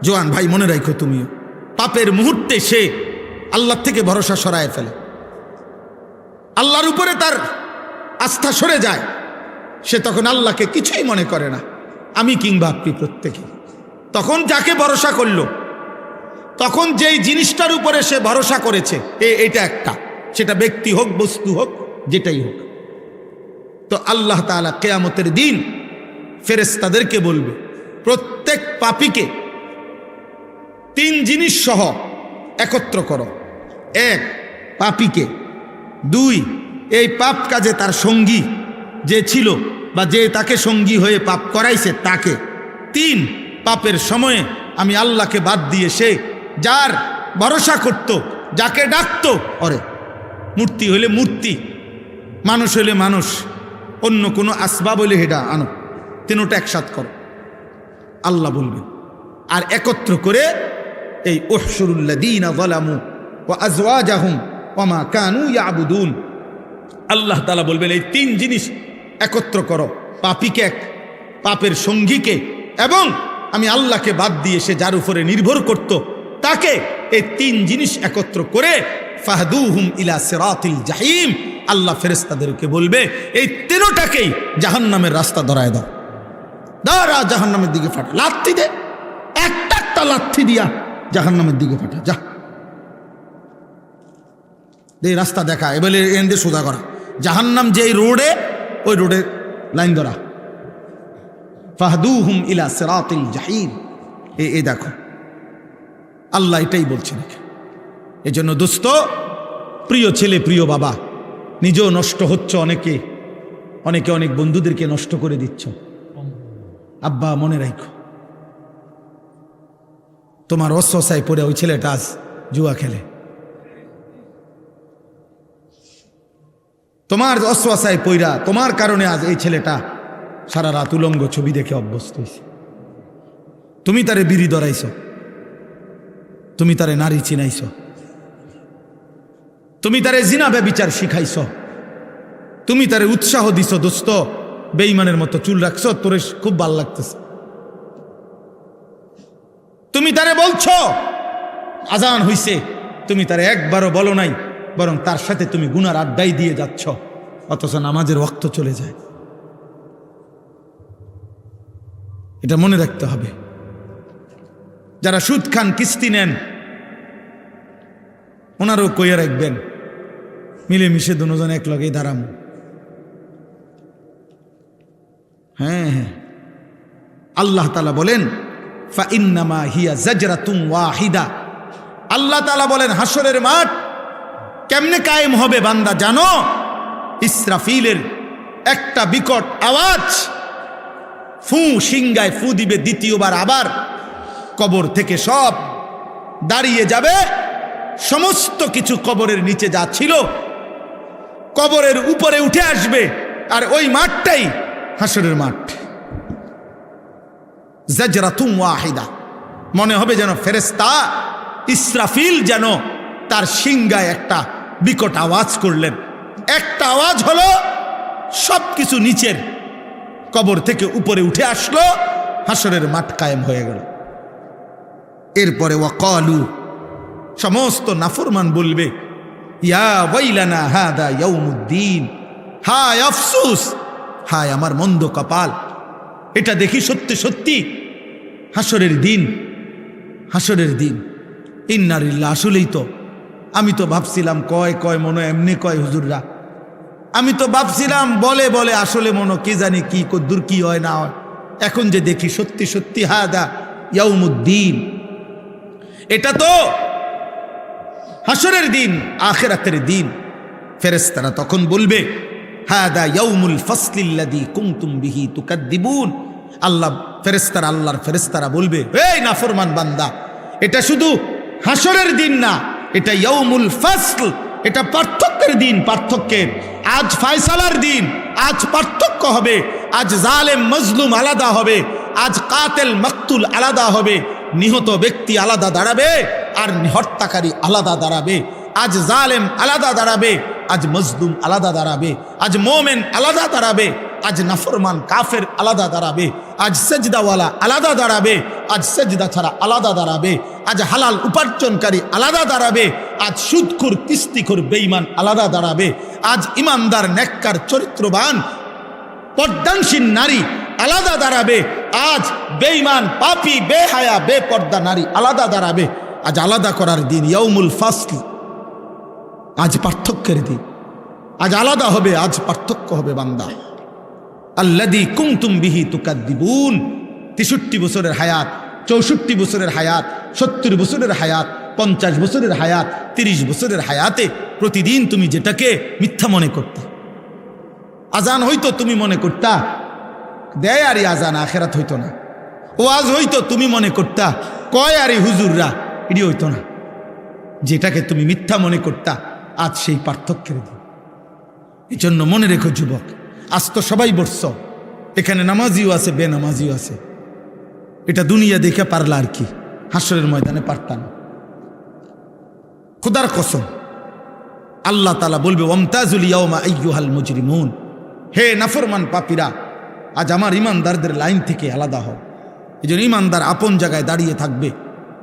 জোয়ান ভাই মনে রাখো, তুমিও পাপের মুহূর্তে সে আল্লাহ থেকে ভরসা সরায় ফেলে, আল্লাহর উপরে তার আস্থা সরে যায়, সে তখন আল্লাহকে কিছুই মনে করে না। আমি কিংবা আপনি প্রত্যেকে তখন যাকে ভরসা করলো, তখন যেই জিনিসটার উপরে সে ভরসা করেছে এটা একটা, সেটা ব্যক্তি হোক বস্তু হোক যেটাই হোক। তো আল্লাহ তাআলা কিয়ামতের দিন ফেরেশতাদেরকে বলবে প্রত্যেক পাপীকে 3 জিনিস সহ একত্র করো। 1, পাপীকে। 2, এই পাপ কাজে তার সঙ্গী যে ছিল বা যে তাকে সঙ্গী হয়ে পাপ করাইছে তাকে। 3, পাপের সময়ে আমি আল্লাহকে বাদ দিয়ে সে যার ভরসা করত, যাকে ডাকত, ওরে মূর্তি হইলে মূর্তি, মানুষ হইলে মানুষ, অন্য কোনো আসবাব হইলে হেডা আনো, তিনটা একসাথ করো আল্লাহ বলবেন। আর একত্র করে এই উহশুরুল্লাযীনা যালামু ওয়া আজওয়াজাহুম ওয়া মা কানু ইয়াবুদুন, আল্লাহ তাআলা বলবেন এই 3 জিনিস একত্র করো, পাপীকে এক, পাপের সঙ্গীকে, এবং আমি আল্লাহকে বাদ দিয়ে সে যার উপরে নির্ভর করত তাকে। এই 3 জিনিস একত্র করে ফাহদুহুম ইলা সিরাতিল জাহিম, আল্লাহ ফেরেশতাদেরকে বলবে এই 3টাকেই জাহান্নামের রাস্তা ধরায় দাও, দাঁড়া জাহান্নামের দিকে ফাটা, লাথি দে, একটা লাথি দিয়া জাহান্নামের দিকে ফাটা, যা এই রাস্তা দেখা, এবারে এনে সোজা করা, জাহান্নাম যেই রোডে ওই রোডে লাইন ধরা, ফাহদুহুম ইলা সিরাতিল জাহিম। এই দেখো আল্লাহ এটাই বলছেন। এই জন্য দোস্ত, প্রিয় ছেলে, প্রিয় বাবা, নিজেও নষ্ট হচ্ছে, অনেকে অনেক বন্ধুদেরকে নষ্ট করে দিচ্ছ। আব্বা মনে রাখো, তোমার অস্বসায় পড়ে ওই ছেলেটা আজ জুয়া খেলে, তোমার অস্বসায় পইরা তোমার কারণে আজ এই ছেলেটা সারা রাত উলঙ্গ ছবি দেখে অভ্যস্ত হয়েছে। তুমি তারে বিড়ি ধরাইছ, তুমি তারে নারী চিনাইছ, তুমি তারে জিনা ব্যভিচার শিখাইছ, তুমি তারে উৎসাহ দিছ, দোস্ত বেঈমানের মতো চুল রাখছ, তোরে খুব ভাল লাগতেছে, তুমি তারে বলছো আজান হইছে, তুমি তারে একবারও বলো নাই, বরং তার সাথে তুমি গুনার আড্ডাই দিয়ে যাচ্ছ, অথচ নামাজের ওয়াক্ত চলে যায়। এটা মনে রাখতে হবে। যারা সুদ খান, কিস্তি নেন, ওনারও কইয়া রাখবেন, মিলেমিশে দুজন এক লগেই দাঁড়াম। হ্যাঁ, আল্লাহ তাআলা বলেন ফাইন্নামা হিয়া জাজরাতুন ওয়াহিদা, আল্লাহ তাআলা বলেন হাসরের মাঠ কেমনে কায়েম হবে বান্দা জানো? ইসরাফিলের একটা বিকট আওয়াজ, ফু সিংগায় ফু দিবে দ্বিতীয়বার, আবার কবর থেকে সব দাঁড়িয়ে যাবে, সমস্ত কিছু কবরের নিচে যা ছিল কবরের উপরে উঠে আসবে, আর ওই মাঠটাই হাসরের মাঠ। জাজরাতুন ওয়াহিদা, মনে হবে যেন ফেরেশতা ইসরাফিল যেন তার সিংগায় একটা বিকট আওয়াজ করলেন, একটা আওয়াজ হলো, সব কিছু নিচের কবর থেকে উপরে উঠে আসলো, হাসরের মাঠ কায়েম হয়ে গেল। এরপরে ওয়াকালু, সমস্ত নাফরমান বলবে ইয়া ওয়াইলানা হাদা ইয়াউমুদ্দিন, হায় আফসোস, হায় আমার মন্দ কপাল, এটা দেখি সত্যি সত্যি হাসরের দিন, হাসরের দিন। ইন্নালিল্লাহ, আসলেই তো, আমি তো ভাবছিলাম কয় মনে এমনি কয় হুজুররা, আমি তো ভাবছিলাম বলে বলে, আসলে মনে কি জানি কি কদ্দুর কি হয় না হয়, এখন যে দেখি সত্যি সত্যি হাদা ইয়াউমুদ্দিন, এটা তো হাসরের দিন, আখিরাতের দিন। ফেরেশতারা তখন বলবে হাদা ইয়াউমুল ফাসলিল্লাযী কুনতুম বিহি তুকাদ্দিবুন, আল্লাহ ফেরেশতারা, আল্লাহর ফেরেশতারা বলবে এই নাফরমান বান্দা, এটা শুধু হাসরের দিন না, এটা ইয়াউমুল ফাসল, এটা পার্থক্যের দিন, পার্থক্যের। আজ ফয়সালার দিন, আজ পার্থক্য হবে, আজ জালেম মজলুম আলাদা হবে, আজ কাতেল মাকতুল আলাদা হবে, নিহত ব্যক্তি আলাদা দাঁড়াবে আর হত্যাকারী আলাদা দাঁড়াবে, আজ জালেম আলাদা দাঁড়াবে, আজ মজলুম আলাদা দাঁড়াবে, আজ মোমেন আলাদা দাঁড়াবে, আজ নাফরমান কাফের আলাদা দাঁড়াবে, আজ সেজদাওয়ালা আলাদা দাঁড়াবে, আজ সেজদা ছাড়া আলাদা দাঁড়াবে, আজ হালাল উপার্জনকারী আলাদা দাঁড়াবে, আজ সুদখোর কিস্তিখোর বেঈমান আলাদা দাঁড়াবে, আজ ইমানদার নেককার চরিত্রবান পর্দানশীল নারী আলাদা দাঁড়াবে, আজ বেঈমান, পাপী, বেহায়া, বেপর্দা নারী আলাদা দাঁড়াবে। আজ আলাদা করার দিন, ইয়াউমুল ফাসল। আজ পার্থক্যের দিন, আজ আলাদা হবে, আজ পার্থক্য হবে বান্দা। আল্লাযী কুনতুম বিহি তুকাদ্দিবুন। 63 বছরের হায়াত, 64 বছরের হায়াত, 70 বছরের হায়াত, 50 বছরের হায়াত, 30 বছরের হায়াতে প্রতিদিন তুমি যেটাকে মিথ্যা মনে করতে, আজান হইতো তুমি মনে করতা দেয় আরে আজান, আখেরাত হইতো না। ওয়াজ হইতো তুমি মনে করতা কয় আরে হুজুররা, এটি হইতো না। যেটাকে তুমি মিথ্যা মনে করতা, আজ সেই পার্থক্যের দিন। এই জন্য মনে রেখো যুবক, আজ তো সবাই বসছ, এখানে নামাজিও আছে, বেনামাজিও আছে। এটা দুনিয়া দেখে পারলা আর কি, হাসরের ময়দানে পারতা না। খোদার কসম, আল্লাহ তাআলা বলবে ওয়ামতাজুল ইয়াওমা আইয়ুহাল মুজরিমুন, হে নাফরমান পাপীরা, আজ আমার ইমানদারদের লাইন থেকে আলাদা হও। এই জন্য ইমানদার আপন জায়গায় দাঁড়িয়ে থাকবে,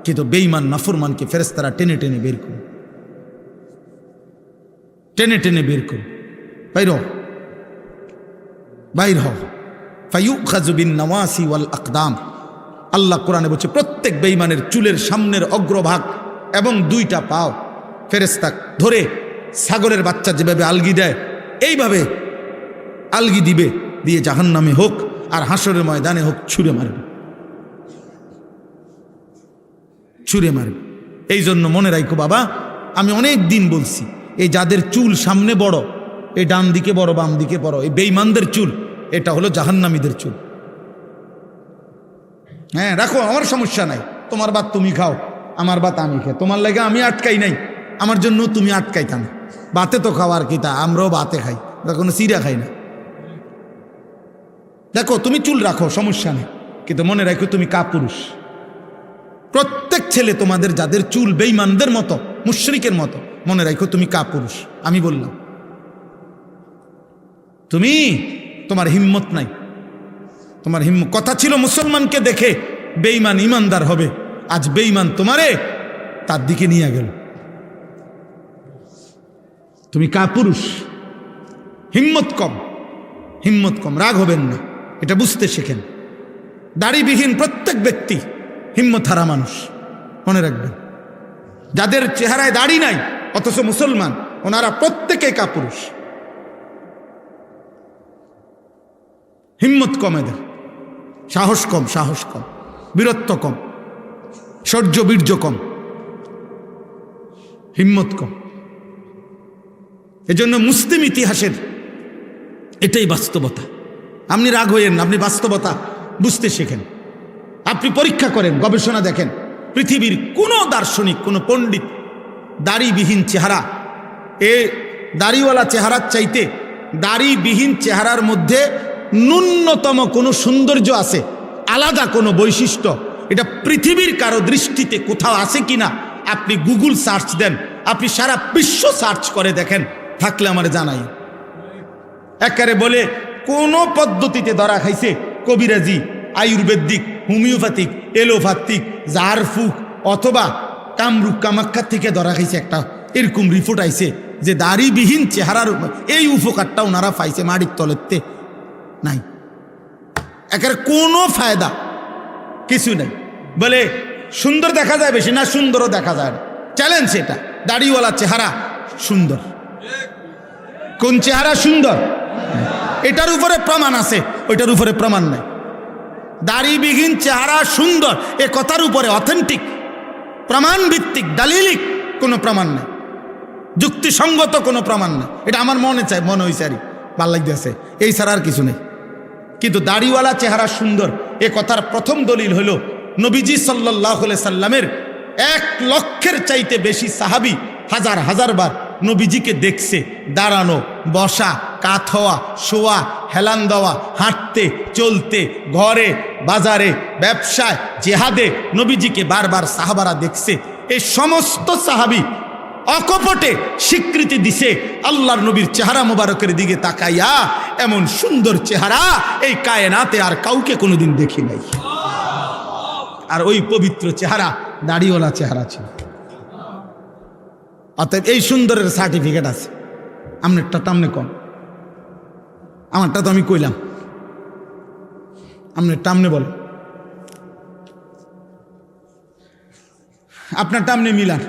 কিন্তু বেঈমান নাফরমানকে ফেরেশতারা টেনে টেনে বের করবে, টেনে টেনে বের করবে। বাইর হও, বাইর হও। ফায়ুখাযু বিন নাওয়াসি ওয়াল আকদাম। আল্লাহ কোরআনে বলছে প্রত্যেক বেঈমানের চুলের সামনের অগ্রভাগ এবং 2টা পাও ফেরেশতা ধরে ছাগলের বাচ্চা যেভাবে আলগি দেয় এইভাবে আলগি দিবে, দিয়ে জাহান্নামে হোক আর হাসরের ময়দানে হোক ছুঁড়ে মারবে, ছুঁড়ে মারবে। এই জন্য মনে রাখো বাবা, আমি অনেক দিন বলছি, এই যাদের চুল সামনে বড়, এই ডান দিকে বড় বাম দিকে বড়, এই বেঈমানদের চুল, এটা হলো জাহান্নামীদের চুল। হ্যাঁ রাখো, আমার সমস্যা নাই, তোমার ভাত তুমি খাও, আমার ভাত আমি খাই, তোমার লাগে আমি আটকাই নাই, আমার জন্য তুমি আটকাইতা না। ভাতে তো খাওয়ার কি, তা আমরাও ভাতে খাই, কোনো চিড়া খাই না। দেখো তুমি চুল রাখো, সমস্যা নেই, কিন্তু মনে রাখো তুমি কাপুরুষ। প্রত্যেক ছেলে তোমাদের যাদের চুল বেঈমানদের মতো, মুশরিকের মতো, মনে রাখো তুমি কাপুরুষ। আমি বললাম তুমি, তোমার হিম্মত নাই, তোমার হিম্মত। কথা ছিল মুসলমানকে দেখে বেঈমান ইমানদার হবে, আজ বেঈমান তোমারে তার দিকে নিয়ে গেল। তুমি কাপুরুষ, হিম্মত কম, হিম্মত কম। রাগ হবেন না, এটা বুঝতে শেখেন। দাড়িবিহীন প্রত্যেক ব্যক্তি হিম্মত হারা মানুষ, মনে রাখবেন। যাদের চেহারায় দাড়ি নাই অথচ মুসলমান, ওনারা প্রত্যেকে কাপুরুষ। হিম্মত কম, এদের সাহস কম, সাহস কম, বীরত্ব কম, শৌর্য বীর্য কম, হিম্মত কম। এজন্য মুসলিম ইতিহাসের এটাই বাস্তবতা। আপনি রাগ হইয়েন না, আপনি বাস্তবতা বুঝতে শেখেন। আপনি পরীক্ষা করেন, গবেষণা দেখেন, পৃথিবীর কোনো দার্শনিক, কোনো পণ্ডিত দাড়িবিহীন চেহারা, এ দাড়িওয়ালা চেহারার চাইতে দাড়িবিহীন চেহারার মধ্যে ন্যূনতম কোনো সৌন্দর্য আছে, আলাদা কোনো বৈশিষ্ট্য, এটা পৃথিবীর কারো দৃষ্টিতে কোথাও আছে কিনা আপনি গুগল সার্চ দেন, আপনি সারা বিশ্ব সার্চ করে দেখেন, থাকলে আমার জানাই। একারে বলে কোন পদ্ধতিতে ধরা খাইছে, কবিরাজি, আয়ুর্বেদিক, হোমিওপ্যাথিক, এলোপ্যাথিক, জারফুক অথবা কামরুক কামাখ্যার থেকে ধরা খাইছে একটা, এরকম রিপোর্ট আইছে যে দাড়িবিহীন চেহারার এই উপকারটা ওনারা পাইছে মাটির তলেতে নাই। একের কোনো ফায়দা কিছু নেই। বলে সুন্দর দেখা যায় বেশি, না সুন্দরও দেখা যায় না। চ্যালেঞ্জ এটা, দাড়িওয়ালা চেহারা সুন্দর। কোন চেহারা সুন্দর? এটার উপরে প্রমাণ আছে, ওইটার উপরে প্রমাণ নাই। দাড়িবিহীন চেহারা সুন্দর এ কথার উপরে অথেন্টিক প্রমাণ ভিত্তিক দালিলিক কোনো প্রমাণ নাই, যুক্তিসঙ্গত কোনো প্রমাণ নাই। এটা আমার মনে চাই, মনে হয়েছে আর ভাল লাগতেছে, এই ছাড়া আর কিছু নেই। কিন্তু দাড়িওয়ালা চেহারা সুন্দর এ কথার প্রথম দলিল হলো নবীজি সাল্লাল্লাহু আলাইহি সাল্লামের 1 লক্ষের চাইতে বেশি সাহাবী হাজার হাজার বার নবীজিকে দেখছে দাঁড়ানো, বসা, কাত হওয়া, শোয়া, হেলান দেওয়া, হাঁটতে চলতে, ঘরে বাজারে ব্যবসায় জেহাদে নবীজিকে বারবার সাহাবারা দেখছে। এই সমস্ত সাহাবী অকপটে স্বীকৃতি দিছে আল্লাহর নবীর চেহারা মোবারকের দিকে তাকাইয়া, এমন সুন্দর চেহারা এই কায়নাতে আর কাউকে কোনোদিন দেখি নাই। আর ওই পবিত্র চেহারা দাড়িওয়ালা চেহারা ছিল। অতএব এই সুন্দরের সার্টিফিকেট আছে। আপনারটা টামনে কম, আমারটা তো আমি কইলাম। আপনার টামনে বলেন, আপনার টামনে মিলান।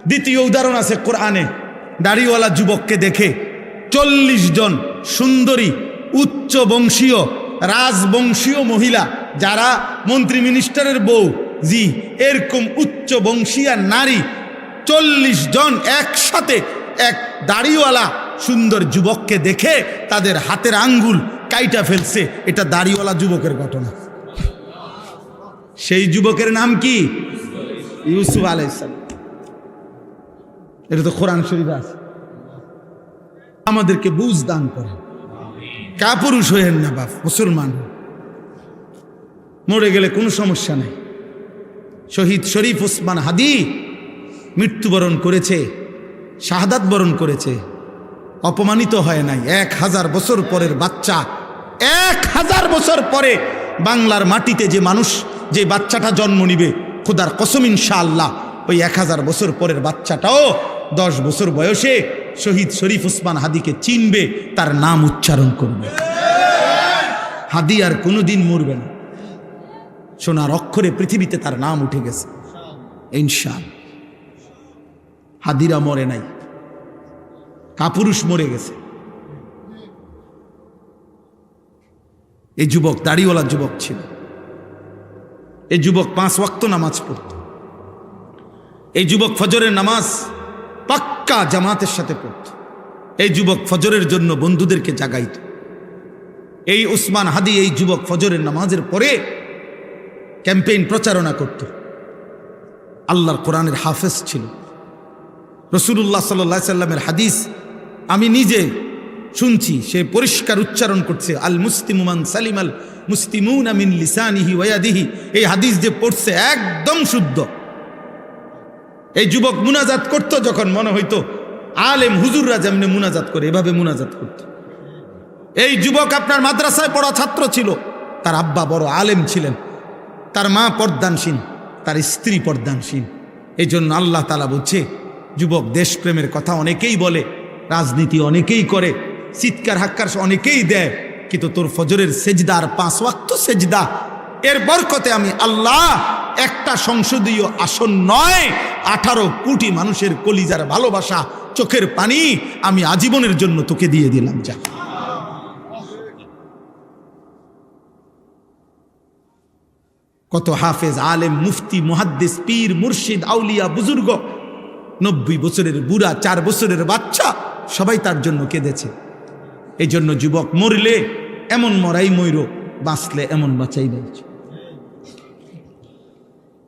দ্বিতীয় উদাহরণ আছে কোরআনে, দাড়িওয়ালা যুবককে দেখে 40 জন সুন্দরী উচ্চ বংশীয় রাজবংশীয় মহিলা, যারা মন্ত্রী মিনিস্টারের বউ, জি এরকম উচ্চ বংশীয় নারী 40 জন একসাথে এক দাড়িওয়ালা সুন্দর যুবককে দেখে তাদের হাতের আঙ্গুল কাইটা ফেলছে। এটা দাড়িওয়ালা যুবকের ঘটনা। সেই যুবকের নাম কি? ইউসুফ আলাইহিস সালাম। এটা তো কোরআন শরীফে আছে। আমাদেরকে বুঝ দান করে, কাপুরুষ হইেন না বাপ, মুসলমান মরে গেলে কোনো সমস্যা নেই। শহীদ শরীফ ওসমান হাদি মৃত্যুবরণ করেছে, শাহাদাত বরণ করেছে, অপমানিত হয় নাই। 1000 বছর পরের বাচ্চা, 1000 বছর পরে বাংলার মাটিতে যে মানুষ, যে বাচ্চাটা জন্ম নিবে, খোদার কসম ইনশাআল্লাহ ওই 1000 বছর পরের বাচ্চাটাও 10 বছর বয়সে শহীদ শরীফ ওসমান হাদিকে চিনবে, তার নাম উচ্চারণ করবে। হাদি আর কোনোদিন মরবে না, সোনার অক্ষরে পৃথিবীতে তার নাম উঠে গেছে ইনশাআল্লাহ। হাদিরা মরে নাই, কাপুরুষ মরে গেছে। এই যুবক দাড়িওয়ালা যুবক ছিল। এই যুবক 5 ওয়াক্ত নামাজ পড়ত। এই যুবক ফজরের নামাজ পাক্কা জামাতের সাথে পড়ত। এই যুবক ফজরের জন্য বন্ধুদেরকে জাগাইত। এই ওসমান হাদি এই যুবক ফজরের নামাজের পরে ক্যাম্পেইন প্রচারণা করত। আল্লাহর কোরআনের হাফেজ ছিল। রাসূলুল্লাহ সাল্লাল্লাহু আলাইহি সাল্লামের হাদিস আমি নিজে শুনছি, সে পরিষ্কার উচ্চারণ করছে, আল মুসলিমু মান সালিমাল মুসলিমুনা মিন লিসানিহি ওয়া ইয়াদিহি। এই হাদিস যে পড়ছে একদম শুদ্ধ। এই যুবক মুনাজাত করত, যখন মনে হইতো আলেম হুজুররা যেমনি মুনাজাত করে এভাবে মুনাজাত করত। এই যুবক আপনার মাদ্রাসায় পড়া ছাত্র ছিল। তার আব্বা বড় আলেম ছিলেন, তার মা পর্দানসীন, তার স্ত্রী পর্দানসীন। এই জন্য আল্লাহ তাআলা বলছে, যুবক দেশপ্রেমের কথা অনেকেই বলে, রাজনীতি অনেকেই করে, চিৎকার হাক্কার অনেকেই দেয়, কিন্তু তোর ফজরের সেজদার 5 ওয়াক্ত সেজদা, এর বরকতে আমি আল্লাহ একটা সংসদীয় আসন নয় 18 কোটি মানুষের কলিজার ভালোবাসা, চোখের পানি আমি আজীবনের জন্য তোকে দিয়ে দিলাম। যা কত হাফেজ, আলেম, মুফতি, মুহাদ্দিস, পীর, মুর্শিদ, আউলিয়া, বুজুর্গ, 90 বছরের বুড়া, 4 বছরের বাচ্চা, সবাই তার জন্য কেঁদেছে। এই জন্য যুবক মরলে এমন মরাই মইর, বাঁচলে এমন বাঁচাই বাঁচে।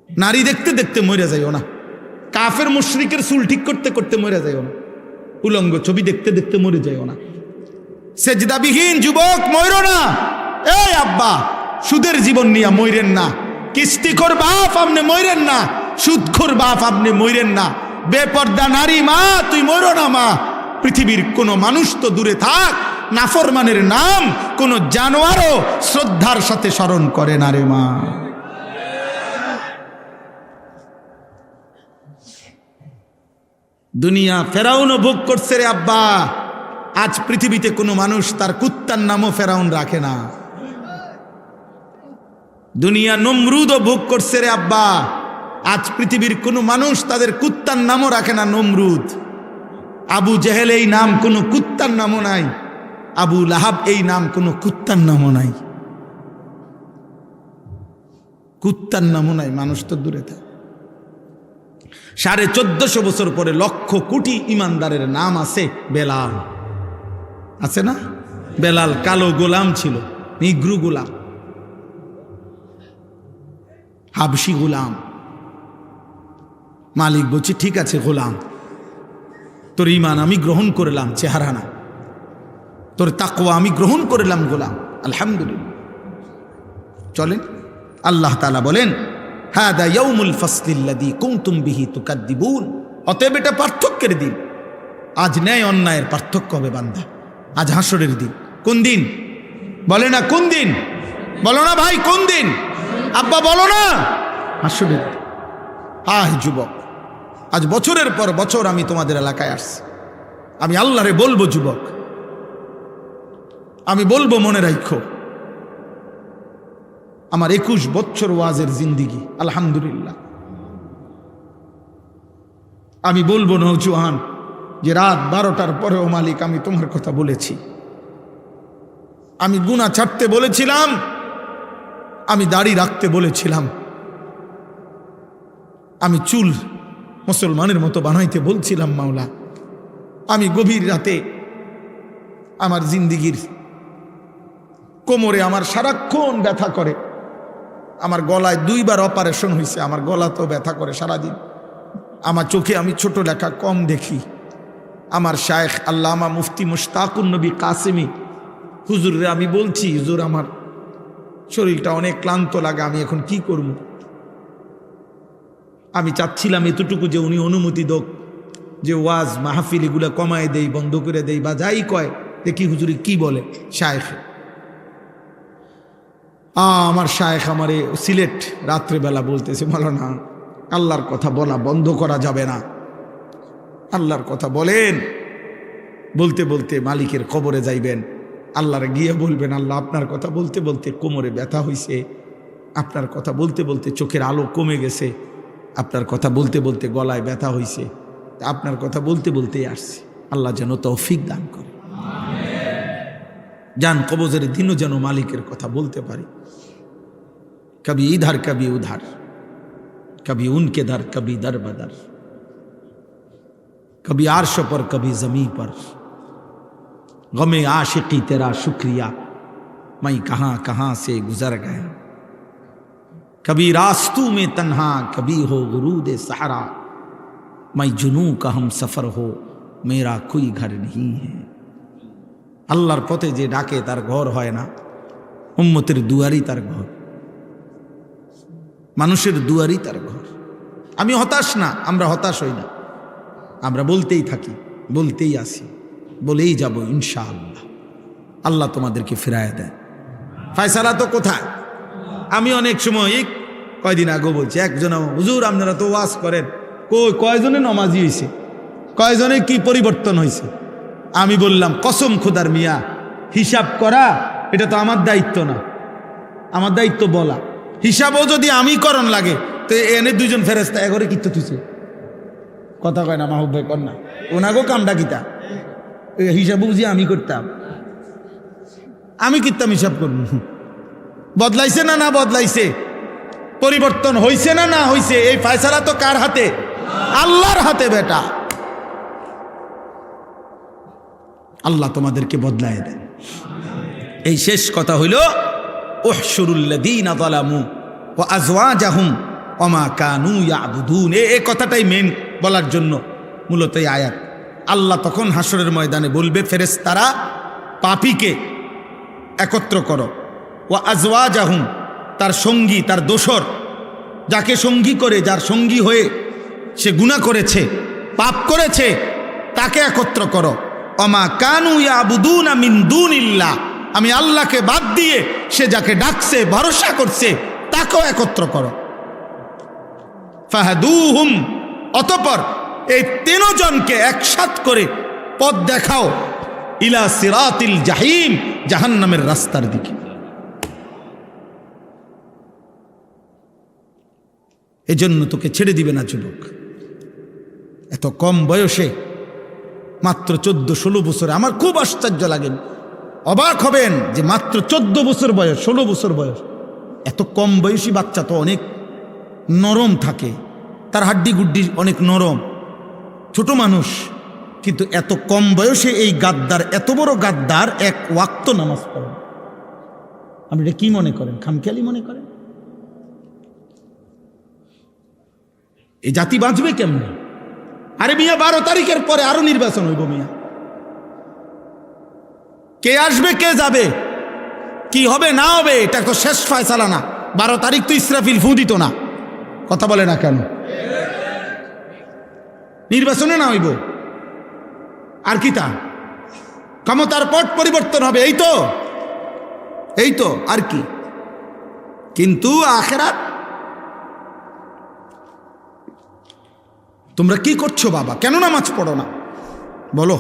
নারী দেখতে দেখতে মরে যাইও না, কাফের মুশরিকের চুল ঠিক করতে করতে মরে যাইও না, উলঙ্গ ছবি দেখতে দেখতে মরে যাইও না। সেজদাবিহীন যুবক মইরো না। এই আব্বা, সুদের জীবন নিয়ে মইরেন না। কিস্তিখোর বাপ আপনি মইরেন না, সুদখোর বাপ আপনি মইরেন না। বেপর্দা নারী মা তুই মইরো না মা। পৃথিবীর কোনো মানুষ তো দূরে থাক, নাফরমানের নাম কোনো জানোয়ারও শ্রদ্ধার সাথে স্মরণ করে না রে মা। দুনিয়া ফেরাউনও ভোগ করছে রে আব্বা। আজ পৃথিবীতে কোনো মানুষ তার কুত্তার নামও ফেরাউন রাখে না। দুনিয়া নমরুদও ভোগ করছে রে আব্বা। আজ পৃথিবীর কোনো মানুষ তাদের কুত্তার নামও রাখে না নমরুদ। আবু জেহেল এই নাম কোনো কুত্তার নামও নাই। আবু লাহাব এই নাম কোনো কুত্তার নামও নাই। কুত্তার নামও নাই, মানুষ তো দূরে থাকে। 1450 বছর পরে 1,00,000 কোটি ইমানদারের নাম আছে বেলাল। আছে না? বেলাল কালো গোলাম ছিল, নিগ্রু গোলাম, হাবশি গোলাম। মালিক বলছে ঠিক আছে গোলাম, তোর ঈমান আমি গ্রহণ করলাম, চেহারা না, তোর তাকওয়া আমি গ্রহণ করলাম গোলাম, আলহামদুলিল্লাহ। চলেন, আল্লাহ তাআলা বলেন হাদা ইয়াউমুল ফাসলিল্লাযী কুনতুম বিহি তুকাদ্দিবুন। অতএব এটা পার্থক্যের দিন। আজ ন্যায় অন্যায়ের পার্থক্য হবে বান্দা। আজ হাসরের দিন। কোন দিন? বলে না কোন দিন? বলো না ভাই কোন দিন? আব্বা বলো না। হাসরের দিন। আহ যুবক, আজ বছরের পর বছর আমি তোমাদের এলাকায় আসছি। আমি আল্লাহরে বলবো যুবক, আমি বলবো মনে রাখো, আমার 21 বছর ওয়াজের জিন্দিগি, আলহামদুলিল্লাহ। আমি বলবো নওজোয়ান যে রাত 12টার পরেও মালিক আমি তোমার কথা বলেছি, আমি গুনাহ ছাড়তে বলেছিলাম, আমি দাড়ি রাখতে বলেছিলাম, আমি চুল মুসলমানের মতো বানাইতে বলছিলাম মাওলা। আমি গভীর রাতে আমার জিন্দিগির কোমরে আমার সারাক্ষণ ব্যথা করে, আমার গলায় 2 বার অপারেশন হয়েছে, আমার গলা তো ব্যথা করে সারাদিন। আমার চোখে আমি ছোট লেখা কম দেখি। আমার শায়েখ আল্লামা মুফতি মুশতাকুন নবী কাসেমি হুজুরে আমি বলছি, হুজুর আমার শরীরটা অনেক ক্লান্ত লাগে, আমি এখন কি করব? আমি চাচ্ছিলাম এতটুকু যে উনি অনুমতি দোক যে ওয়াজ মাহফিল এগুলো কমায় দেই, বন্ধ করে দেই, বা যাই কয় দেখি হুজুরে কি বলে। শায়েখ আমার শায়েখ আমারে সিলেট রাত্রেবেলা বলতেছে, মাওলানা আল্লাহর কথা বলা বন্ধ করা যাবে না, আল্লাহর কথা বলেন। বলতে বলতে মালিকের কবরে যাইবেন, আল্লাহরে গিয়ে বলবেন, আল্লাহ আপনার কথা বলতে বলতে কোমরে ব্যথা হইছে, আপনার কথা বলতে বলতে চোখের আলো কমে গেছে, আপনার কথা বলতে বলতে গলায় ব্যথা হইছে, আপনার কথা বলতে বলতেই আসছে। আল্লাহ যেন তৌফিক দান করে, জান কবজের দিনও যেন মালিকের কথা বলতে পারি। কবি ইধার কবি উধার, कभी उनके दर कभी दर बदर, कभी आर्श पर कभी जमी पर, गमे आशिकी तेरा शुक्रिया मैं कहाँ कहाँ से गुजर गया। कभी रास्तों में तन्हा कभी हो गुरूद सहारा, मैं जुनू का हम सफर हो मेरा कोई घर नहीं है। আল্লাহর পথে যে ডাকে তার ঘর হয় না, উম্মতের দুয়ারই তার ঘর, মানুষের দুয়ারই তার ঘর। আমি হতাশ না, আমরা হতাশ হই না, আমরা বলতেই থাকি, বলতেই আসি, বলেই যাব ইনশাআল্লাহ। আল্লাহ তোমাদেরকে ফিরায় দেয়। ফয়সালা তো কোথায়? আমি অনেক সময় কয়দিন আগে বলছি, একজন হুজুর আপনারা তো ওয়াজ করেন, কয়জনে নমাজি হয়েছে, কয়জনে কি পরিবর্তন হয়েছে? আমি বললাম কসম খোদার মিয়া, হিসাব করা এটা তো আমার দায়িত্ব না, আমার দায়িত্ব বলা। হিসাবও যদি আমি করণ লাগে তো এনে 2 জন ফেরেস্তা এগরে কিত্ত তুইছে, কথা কয় না মাহবুব ভাই, কর না ওনাগো কামটা কিতা, হিসাব বুঝি আমি করতাম, আমি কিতাম হিসাব করব। বদলাইছে না না বদলাইছে, পরিবর্তন হইছে না না হইছে, এই ফয়সালা তো কার হাতে? আল্লাহর হাতে বেটা। আল্লাহ তোমাদেরকে বদলায় দেন। এই শেষ কথা হইল উহশুরুল্লাযীনা যালামু ওয়া আযওয়াজাহুম ওয়া মা কানু ইয়াবুদুন। এই কথাটাই মেন বলার জন্য মূলত এই আয়াত। আল্লাহ তখন হাসরের ময়দানে বলবে, ফেরেশতারা পাপীকে একত্র করো, ওয়া আযওয়াজাহুম তার সঙ্গী, তার দোসর, যাকে সঙ্গী করে, যার সঙ্গী হয়ে সে গুনাহ করেছে, পাপ করেছে, তাকে একত্র করো। ওয়া মা কানু ইয়াবুদুনা মিন দুনিল্লাহ, আমি আল্লাহকে বাদ দিয়ে সে যাকে ডাকছে, ভরসা করছে, তাকেও একত্র করো। ফাহাদুহুম, অতঃপর এই 3 জনকে একসাথ করে পথ দেখাও, ইলা সিরাতিল জাহিম, জাহান্নামের রাস্তার দিকে। এজন্য তোকে ছেড়ে দিবে না যুবক। এত কম বয়সে, মাত্র 14-16 বছরে, আমার খুব আশ্চর্য লাগেন, অবাক হবেন যে মাত্র 14 বছর বয়স, 16 বছর বয়স, এত কম বয়সী বাচ্চা তো অনেক নরম থাকে, তার হাড্ডি গুড্ডি অনেক নরম, ছোট মানুষ, কিন্তু এত কম বয়সে এই গাদ্দার, এত বড় গাদ্দার, 1 ওয়াক্ত নামাজ পড়েন। আপনি এটা কি মনে করেন? খামখেয়ালি মনে করেন? এই জাতি বাঁচবে কেমনে? আরে মিয়া 12 তারিখের পরে আরো নির্বাচন হইব মিয়া, কে আসবে কে যাবে, কি হবে না হবে, এটা তো শেষ ফয়সালা না। 12 তারিখ তো ইসরাফিল ফু দিত না, কথা বলে না কেন? নির্বাচনে না হইব আর কি, তা ক্ষমতার পট পরিবর্তন হবে, এই তো আর কি। কিন্তু আখিরাত তোমরা কি করছো বাবা? কেন নামাজ পড়ো না? বলো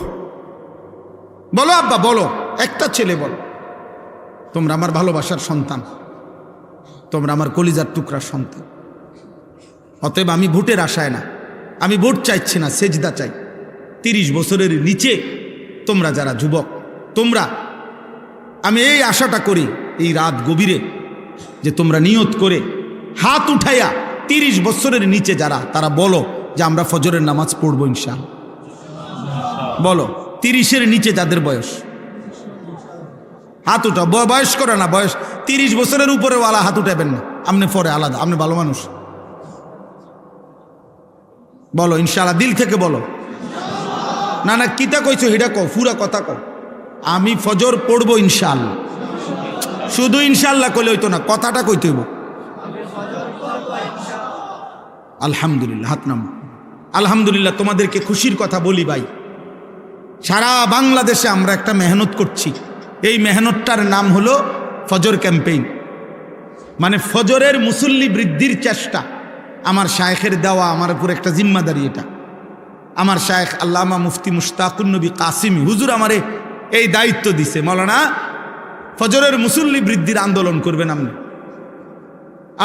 বলো আব্বা, বলো, একটা ছেলে বলো, তোমরা আমার ভালোবাসার সন্তান, তোমরা আমার কলিজার টুকরা সন্তান। অতএব আমি ভোটের আশায় না, আমি ভোট চাইছি না, সেজদা চাই। 30 বছরের নিচে তোমরা যারা যুবক, তোমরা, আমি এই আশাটা করি এই রাত গভীরে যে তোমরা নিয়ত করে হাত উঠাইয়া 30 বছরের নিচে যারা, তারা বলো যে আমরা ফজরের নামাজ পড়বো ইনশাআল্লাহ। বলো 30-এর নিচে যাদের বয়স, হাত উঠা। বয়স করে না, বয়স 30 বছরের উপরে ওয়ালা হাত উঠাবেন না, আপনি পরে আলাদা, আপনি ভালো মানুষ। বলো ইনশাআল্লাহ, দিল থেকে বলো। না না, কিতা কইছো হিডা কও, পুরা কথা কও। আমি ফজর পড়বো ইনশাআল্লাহ। শুধু ইনশাআল্লাহ কইলে হইতো না, কথাটা কইতে হইব। আলহামদুলিল্লাহ, হাত নাম। আলহামদুলিল্লাহ, তোমাদেরকে খুশির কথা বলি ভাই, সারা বাংলাদেশে আমরা একটা মেহনত করছি। এই মেহনতটার নাম হলো ফজর ক্যাম্পেইন, মানে ফজরের মুসল্লি বৃদ্ধির চেষ্টা। আমার শায়েখের দেওয়া আমার উপর একটা জিম্মাদারি। এটা আমার শায়েখ আল্লামা মুফতি মুশতাকুন নবী কাসিমি হুজুর আমারে এই দায়িত্ব দিছে, মৌলানা ফজরের মুসল্লি বৃদ্ধির আন্দোলন করবেন আপনি।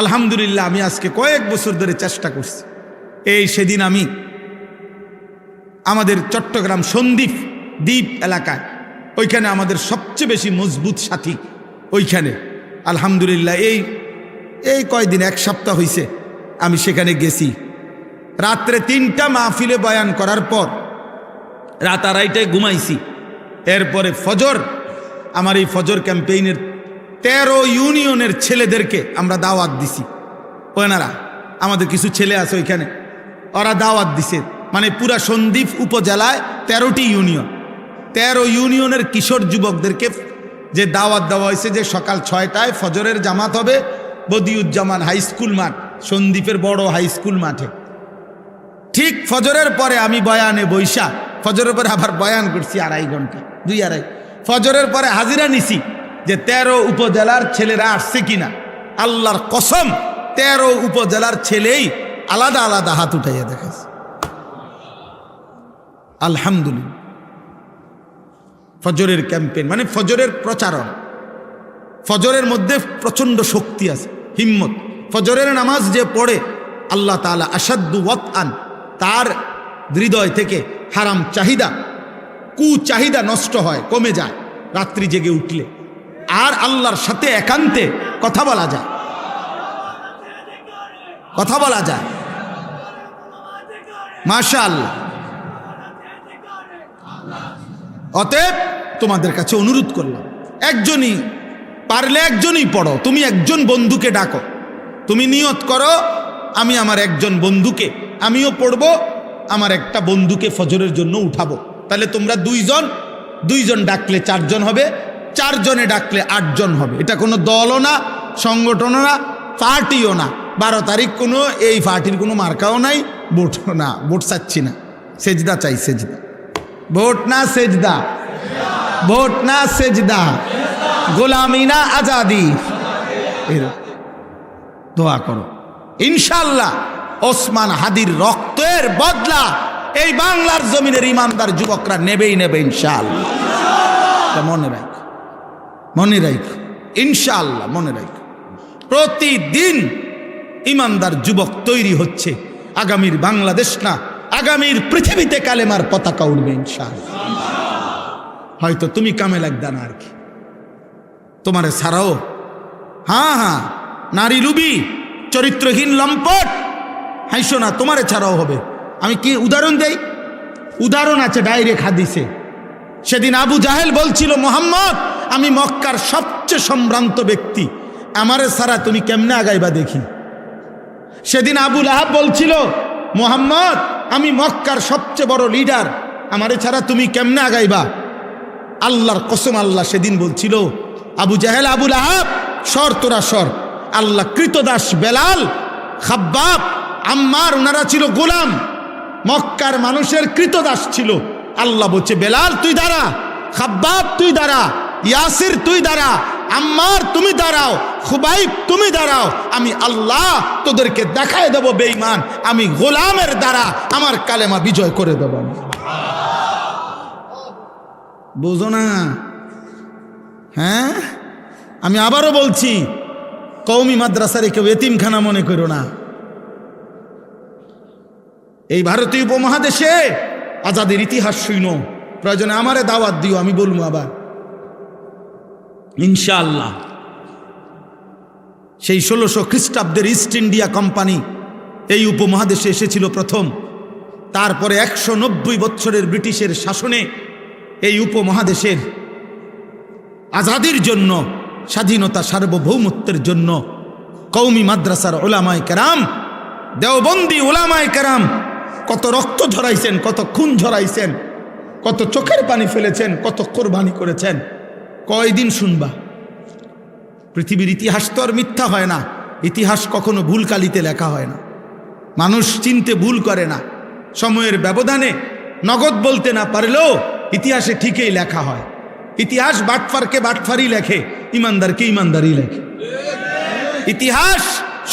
আলহামদুলিল্লাহ, আমি আজকে কয়েক বছর ধরে চেষ্টা করছি। এই সেদিন আমি আমাদের চট্টগ্রাম সন্দ্বীপ দ্বীপ এলাকায়, ওইখানে আমাদের সবচেয়ে বেশি মজবুত সাথী ওইখানে, আলহামদুলিল্লাহ এই কয়দিন, 1 সপ্তাহ হয়েছে আমি সেখানে গেছি। রাত্রে 3টা মাহফিলে বয়ান করার পর রাত 2:30টায় ঘুমাইছি। এরপরে ফজর, আমার এই ফজর ক্যাম্পেইনের 13 ইউনিয়নের ছেলেদেরকে আমরা দাওয়াত দিছি। ওনারা আমাদের কিছু ছেলে আছে ওইখানে, ওরা দাওয়াত দিছে। মানে পুরা সন্দ্বীপ উপজেলায় 13টি ইউনিয়ন, 13 ইউনিয়নের কিশোর যুবকদেরকে যে দাওয়াত দেওয়া হয়েছে যে সকাল 6টায় ফজরের জামাত হবে বদিউজ্জামান হাই স্কুল মাঠ, সন্দ্বীপের বড় হাই স্কুল মাঠে। ঠিক ফজরের পরে আমি বয়ানে বৈশা, ফজরের পরে আবার বয়ান করছি 2.5 ঘন্টা, 2-2.5। ফজরের পরে হাজিরা নিছি যে 13 উপজেলার ছেলেরা আসছে কিনা। আল্লাহর কসম, 13 উপজেলার ছেলেই আলাদা আলাদা হাত উঠাইয়া দেখাচ্ছে। আলহামদুলিল্লাহ, ফজরের ক্যাম্পেইন মানে ফজরের প্রচারণ। ফজরের মধ্যে প্রচণ্ড শক্তি আছে, হিম্মত। ফজরের নামাজ যে পড়ে আল্লাহ তাআলা আসাদ্দু ওয়াতআন, তার হৃদয় থেকে হারাম চাহিদা, কুচাহিদা নষ্ট হয়, কমে যায় রাত্রি জেগে উঠলে। আর আল্লাহর সাথে একান্তে কথা বলা যায়, কথা বলা যায়। মাশাআল্লাহ। অতএব তোমাদের কাছে অনুরোধ করলাম, একজনই পারলে একজনই পড়ো। তুমি একজন বন্ধুকে ডাকো, তুমি নিয়ত করো আমি আমার একজন বন্ধুকে, আমিও পড়বো, আমার একটা বন্ধুকে ফজরের জন্য উঠাবো। তাহলে তোমরা 2জন ডাকলে 4 জন হবে, 4 জনে ডাকলে 8 জন হবে। এটা কোনো দলও না, সংগঠনও না, পার্টিও না। 12 তারিখ কোনো এই পার্টির কোনো মার্কাও নাই, ভোটও না, ভোট চাচ্ছি না, সেজদা চাই, সেজদা। ভোট না সেজদা, ভোট না সেজদা, গোলামি না আজাদি। দোয়া করো, ইনশাআল্লাহ ওসমান হাদির রক্তের বদলা এই বাংলার জমিনের ইমানদার যুবকরা নেবেই নেবে ইনশাআল্লাহ। মনে রাখো, মনে রাখো, ইনশাআল্লাহ মনে রাখো। প্রতিদিন ইমানদার যুবক তৈরি হচ্ছে। আগামীর বাংলাদেশ না, আগামীর পৃথিবীতে কালেমার পতাকা উঠবে ইনশাআল্লাহ। হয়তো তুমি কামে লাগবে না আর কি, তোমারে ছাড়াও। হ্যাঁ, নারী লুবি, চরিত্রহীন লম্পট, হাইসো না, তোমারে ছাড়াও হবে। আমি কি উদাহরণ দেই? উদাহরণ আছে ডাইরেক্ট হাদিসে। সেদিন আবু জাহেল বলছিল, মোহাম্মদ আমি মক্কার সবচেয়ে সম্ভ্রান্ত ব্যক্তি, আমারে ছাড়া তুমি কেমনে আগাইবা দেখি। সেদিন আবু লাহাব বলছিল, মোহাম্মদ আমি মক্কার সবচেয়ে বড় লিডার, আমারে ছাড়া তুমি কেমনে আগাইবা। আল্লাহর কসম, আল্লাহ সেদিন বলছিল, আবু জাহেল, আবু লাহাব, সর তোরা সর। আল্লাহ কৃতদাস বেলাল, খাব্বাব, আম্মার, ওনারা ছিল গোলাম, মক্কার মানুষের কৃতদাস ছিল। আল্লাহ বলছে, বেলাল তুই দাঁড়া, খাব্বাব তুই দাঁড়া, ইয়াসির তুই দাঁড়া, আম্মার তুমি দাঁড়াও, খুবাইব তুমি দাঁড়াও। আমি আল্লাহ তোদেরকে দেখায় দেব বেঈমান, আমি গোলামের দ্বারা আমার কালেমা বিজয় করে দেব। বুঝো না? হ্যাঁ, আমি আবারও বলছি, কওমি মাদ্রাসারে কেউ এতিমখানা মনে করো না। এই ভারতীয় উপমহাদেশে আজাদের ইতিহাস শুনো, প্রয়োজনে আমারে দাওয়াত দিও, আমি বলবো আবার ইনশাআল্লাহ। সেই 1600 খ্রিস্টাব্দের ইস্ট ইন্ডিয়া কোম্পানি এই উপমহাদেশে এসেছিল প্রথম। তারপরে 190 বছরের ব্রিটিশের শাসনে এই উপমহাদেশের আজাদির জন্য, স্বাধীনতা সার্বভৌমত্বের জন্য কওমি মাদ্রাসার ওলামায়ে কেরাম, দেওবন্দি ওলামায়ে কেরাম কত রক্ত ঝরাইছেন, কত খুন ঝরাইছেন, কত চোখের পানি ফেলেছেন, কত কোরবানি করেছেন। কয়দিন শুনবা? পৃথিবীর ইতিহাস তো আর মিথ্যা হয় না, ইতিহাস কখনো ভুল কালিতে লেখা হয় না, মানুষ চিনতে ভুল করে না। সময়ের ব্যবধানে নগদ বলতে না পারলেও ইতিহাসে ঠিকই লেখা হয়। ইতিহাস বাটফারকে বাটফারই লেখে, ইমানদারকে ইমানদারই লেখে। ইতিহাস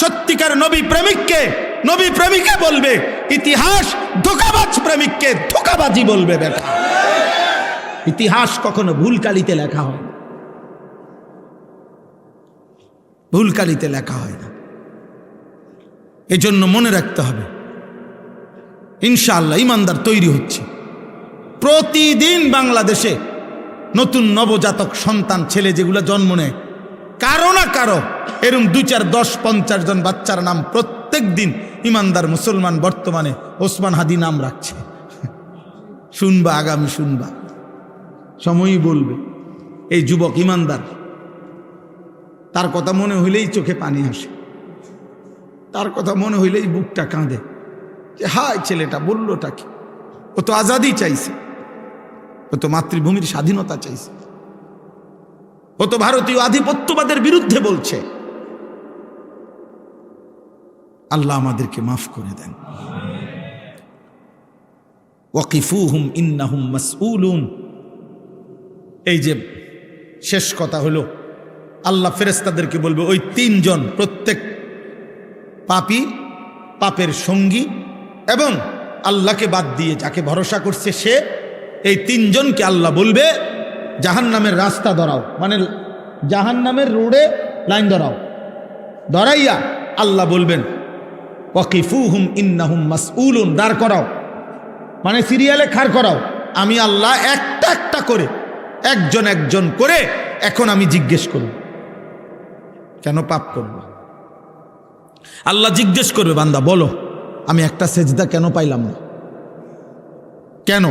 সত্যিকার নবী প্রেমিককে নবী প্রেমিকা বলবে, ইতিহাস ধোঁকাবাজ প্রেমিককে ধোঁকাবাজি বলবে। দেখা, ইতিহাস কখনো ভুল কালিতে লেখা হয় না, ভুল কালিতে লেখা হয় না। এজন্য মনে রাখতে হবে, ইনশাআল্লাহ ইমানদার তৈরি হচ্ছে। প্রতিদিন বাংলাদেশে নতুন নবজাতক সন্তান ছেলে যেগুলো জন্ম নেয়, কারো না কারো এরকম 2, 4, 10, 50 জন বাচ্চার নাম প্রত্যেক দিন ইমানদার মুসলমান বর্তমানে ওসমান হাদি নাম রাখছে। শুনবা, আগামী শুনবা, সময়ই বলবে। এই যুবক ইমানদার, তার কথা মনে হইলেই চোখে পানি আসে, তার কথা মনে হইলেই বুকটা কাঁদে যে হায় ছেলেটা বললোটা কি। ও তো আজাদি চাইছে, ও তো মাতৃভূমির স্বাধীনতা চাইছে, ও তো ভারতীয় আধিপত্যবাদের বিরুদ্ধে বলছে। আল্লাহ আমাদেরকে মাফ করে দেন। ওয়াকিফুহুম ইন্নাহুম মাসউলুন। এই যে শেষ কথা হলো, আল্লাহ ফেরেশতাদেরকে বলবে ওই 3 জন, প্রত্যেক পাপী, পাপের সঙ্গী এবং আল্লাহকে বাদ দিয়ে যাকে ভরসা করছে সে, এই 3 জনকে আল্লাহ বলবে জাহান্নামের রাস্তা ধরাও, মানে জাহান্নামের রোডে লাইন ধরাও। ধরাইয়া আল্লাহ বলবেন ওয়াকিফুহুম ইন্নাহুম মাসউলুন, দাঁড় করাও, মানে সিরিয়ালে খাড় করাও। আমি আল্লাহ একটা একটা করে, একজন একজন করে এখন আমি জিজ্ঞেস করব কেন পাপ করব। আল্লাহ জিজ্ঞেস করবে, বান্দা বলো আমি একটা সেজদা কেন পাইলাম না? কেন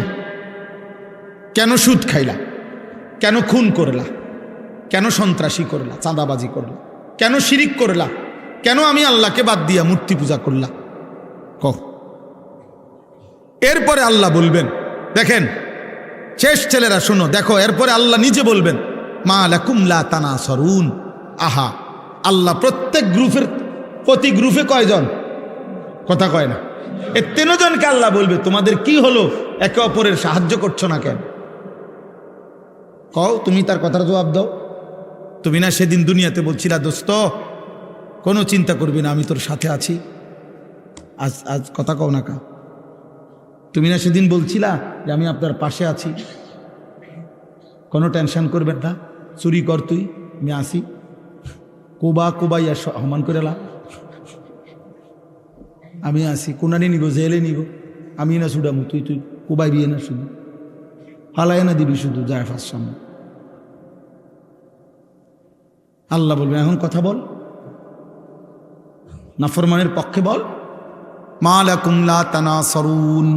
কেন সুদ খাইলা? কেন খুন করলা? কেন সন্ত্রাসী করলা, চাঁদাবাজি করলা? কেন শিরিক করলা? কেন আমি আল্লাহকে বাদ দিয়া মূর্তি পূজা করলা? কহ। এরপরে আল্লাহ বলবেন, দেখেন শেষ ছেলেরা শোনো, দেখো এরপরে আল্লাহ নিজে বলবেন মা লাকুম লা তানাসরুন। আহা, আল্লাহ প্রত্যেক গ্রুপের প্রতি গ্রুপে কয়জন? কথা কয় না। এই 3 জনকে আল্লাহ বলবে তোমাদের কি হলো, একে অপরের সাহায্য করছো না কেন? কও, তুমি তার কথার জবাব দাও। তুমি না সেদিন দুনিয়াতে বলছিলা দোস্ত কোনো চিন্তা করবি না, আমি তোর সাথে আছি। আজ আজ কথা কও না কা? তুমি না সেদিন বলছিলা যে আমি আপনার পাশে আছি, কোনো টেনশন করবেন না, চুরি কর তুই, আমি আসি। কোবাইয়া সমান করে লা, আমি আসি। কোনানি নিব, জেলে নিব, আমি না ছুডামু, তুই কোবাই বিয়ে না, শুধু হালাই না দিবি, শুধু জায়ফার সামনে। আল্লাহ বলবেন এখন কথা বল, নাফরমানের পক্ষে বল। মা লাকুম লা তানাসরুন,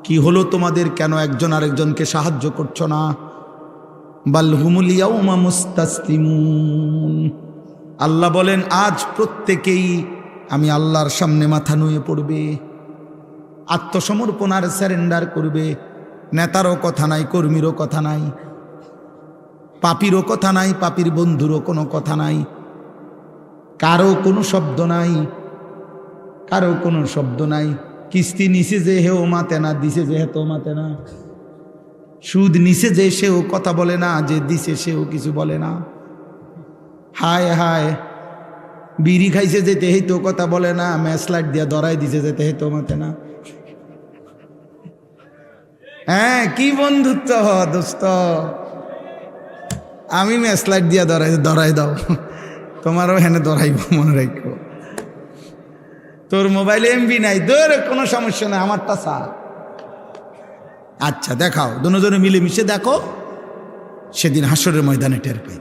কি হলো তোমাদের, কেন একজন আরেকজনকে সাহায্য করছো না? বাল হুমুল ইয়াউমা মুস্তাসলিমুন। আল্লাহ বলেন আজ প্রত্যেকেই আমি আল্লাহর সামনে মাথা নুয়ে পড়বে, আত্মসমর্পণ আর স্যারেন্ডার করবে। নেতারও কথা নাই, কর্মীরও কথা নাই, পাপীরও কথা নাই, পাপীর বন্ধুরও কোনো কথা নাই, কারো কোনো শব্দ নাই, কারো কোনো শব্দ নাই। কিস্তি নিচে যে হেও মাতে না, দিছে যে হেতেও মাতে না। সুদ নিচে যে সেও কথা বলে না, যে দিছে সেও কিছু বলে না। হায় হায়, বিড়ি খাইছে যেতে হেতেও কথা বলে না, ম্যাসলাইট দিয়া ধরাই দিছে যেতে হেতেও মাতে না। হ্যাঁ, কি বন্ধুত্ব দোস্ত, আমি ম্যাসলাইট দিয়া ধরাই দাও, তোমারও হেনে ধরাইব, মনে রাখবো। তোর মোবাইলে এমবি নাই, ধর কোনো সমস্যা নাই, আমারটা সার। আচ্ছা দেখাও, দুজনে মিলেমিশে দেখো, সেদিন হাসরের ময়দানে টের পাই।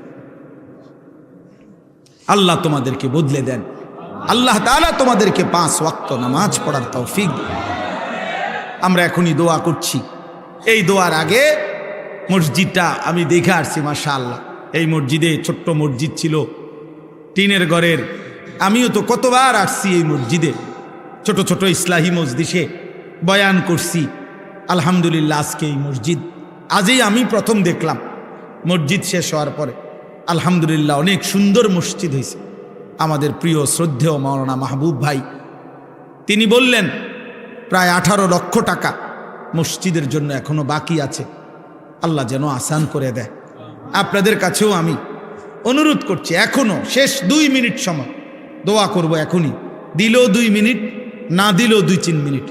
আল্লাহ তোমাদেরকে বদলে দেন, আল্লাহ তাআলা তোমাদেরকে 5 ওয়াক্ত নামাজ পড়ার তৌফিক দেন। আমরা এখনই দোয়া করছি। এই দোয়ার আগে মসজিদটা আমি দেখে আসছি, মাশাআল্লাহ। এই মসজিদে ছোট্ট মসজিদ ছিল, টিনের ঘরের। আমিও তো কতবার আসছি এই মসজিদে, ছোট ছোট ইসলাহি মজলিসে বয়ান করছি। আলহামদুলিল্লাহ, আজকে এই মসজিদ আজই আমি প্রথম দেখলাম। মসজিদ শেষ হওয়ার পরে আলহামদুলিল্লাহ অনেক সুন্দর মসজিদ হয়েছে। আমাদের প্রিয় শ্রদ্ধেয় মাওলানা মাহবুব ভাই তিনি বললেন প্রায় 18 লক্ষ টাকা মসজিদের জন্য এখনো বাকি আছে। আল্লাহ যেন আসান করে দেয়। আপনাদের কাছেও আমি অনুরোধ করছি, এখনো শেষ 2 মিনিট সময় দোয়া করব। এখনই দিলেও 2 মিনিট, না দিলেও 2-3 মিনিট।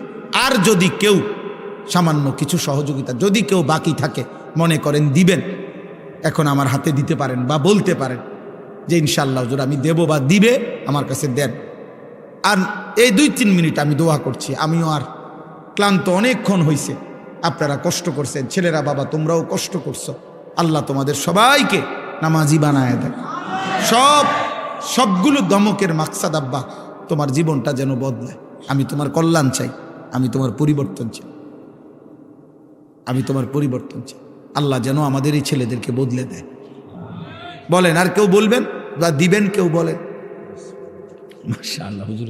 আর যদি কেউ সামান্য কিছু সহযোগিতা, যদি কেউ বাকি থাকে মনে করেন দিবেন, এখন আমার হাতে দিতে পারেন বা বলতে পারেন যে ইনশাআল্লাহ হুজুর আমি দেব বা দিবে, আমার কাছে দেন। আর এই 2-3 মিনিট আমি দোয়া করছি। আমিও আর ক্লান্ত অনেকক্ষণ হয়েছে, আপনারা কষ্ট করছেন, ছেলেরা বাবা তোমরাও কষ্ট করছো। আল্লাহ তোমাদের সবাইকে নামাজি বানায় দেয়। সবগুলো দমকের মাকসাদ আব্বা তোমার জীবনটা যেন বদলায়। আমি তোমার কল্যাণ চাই, আমি তোমার পরিবর্তন চাই, আমি তোমার পরিবর্তন চাই। আল্লাহ যেন আমাদের এই ছেলেদেরকে বদলে দেয়। বলেন, আর কেউ বলবেন বা দিবেন? কেউ বলেন? মাশাআল্লাহ, হুজুর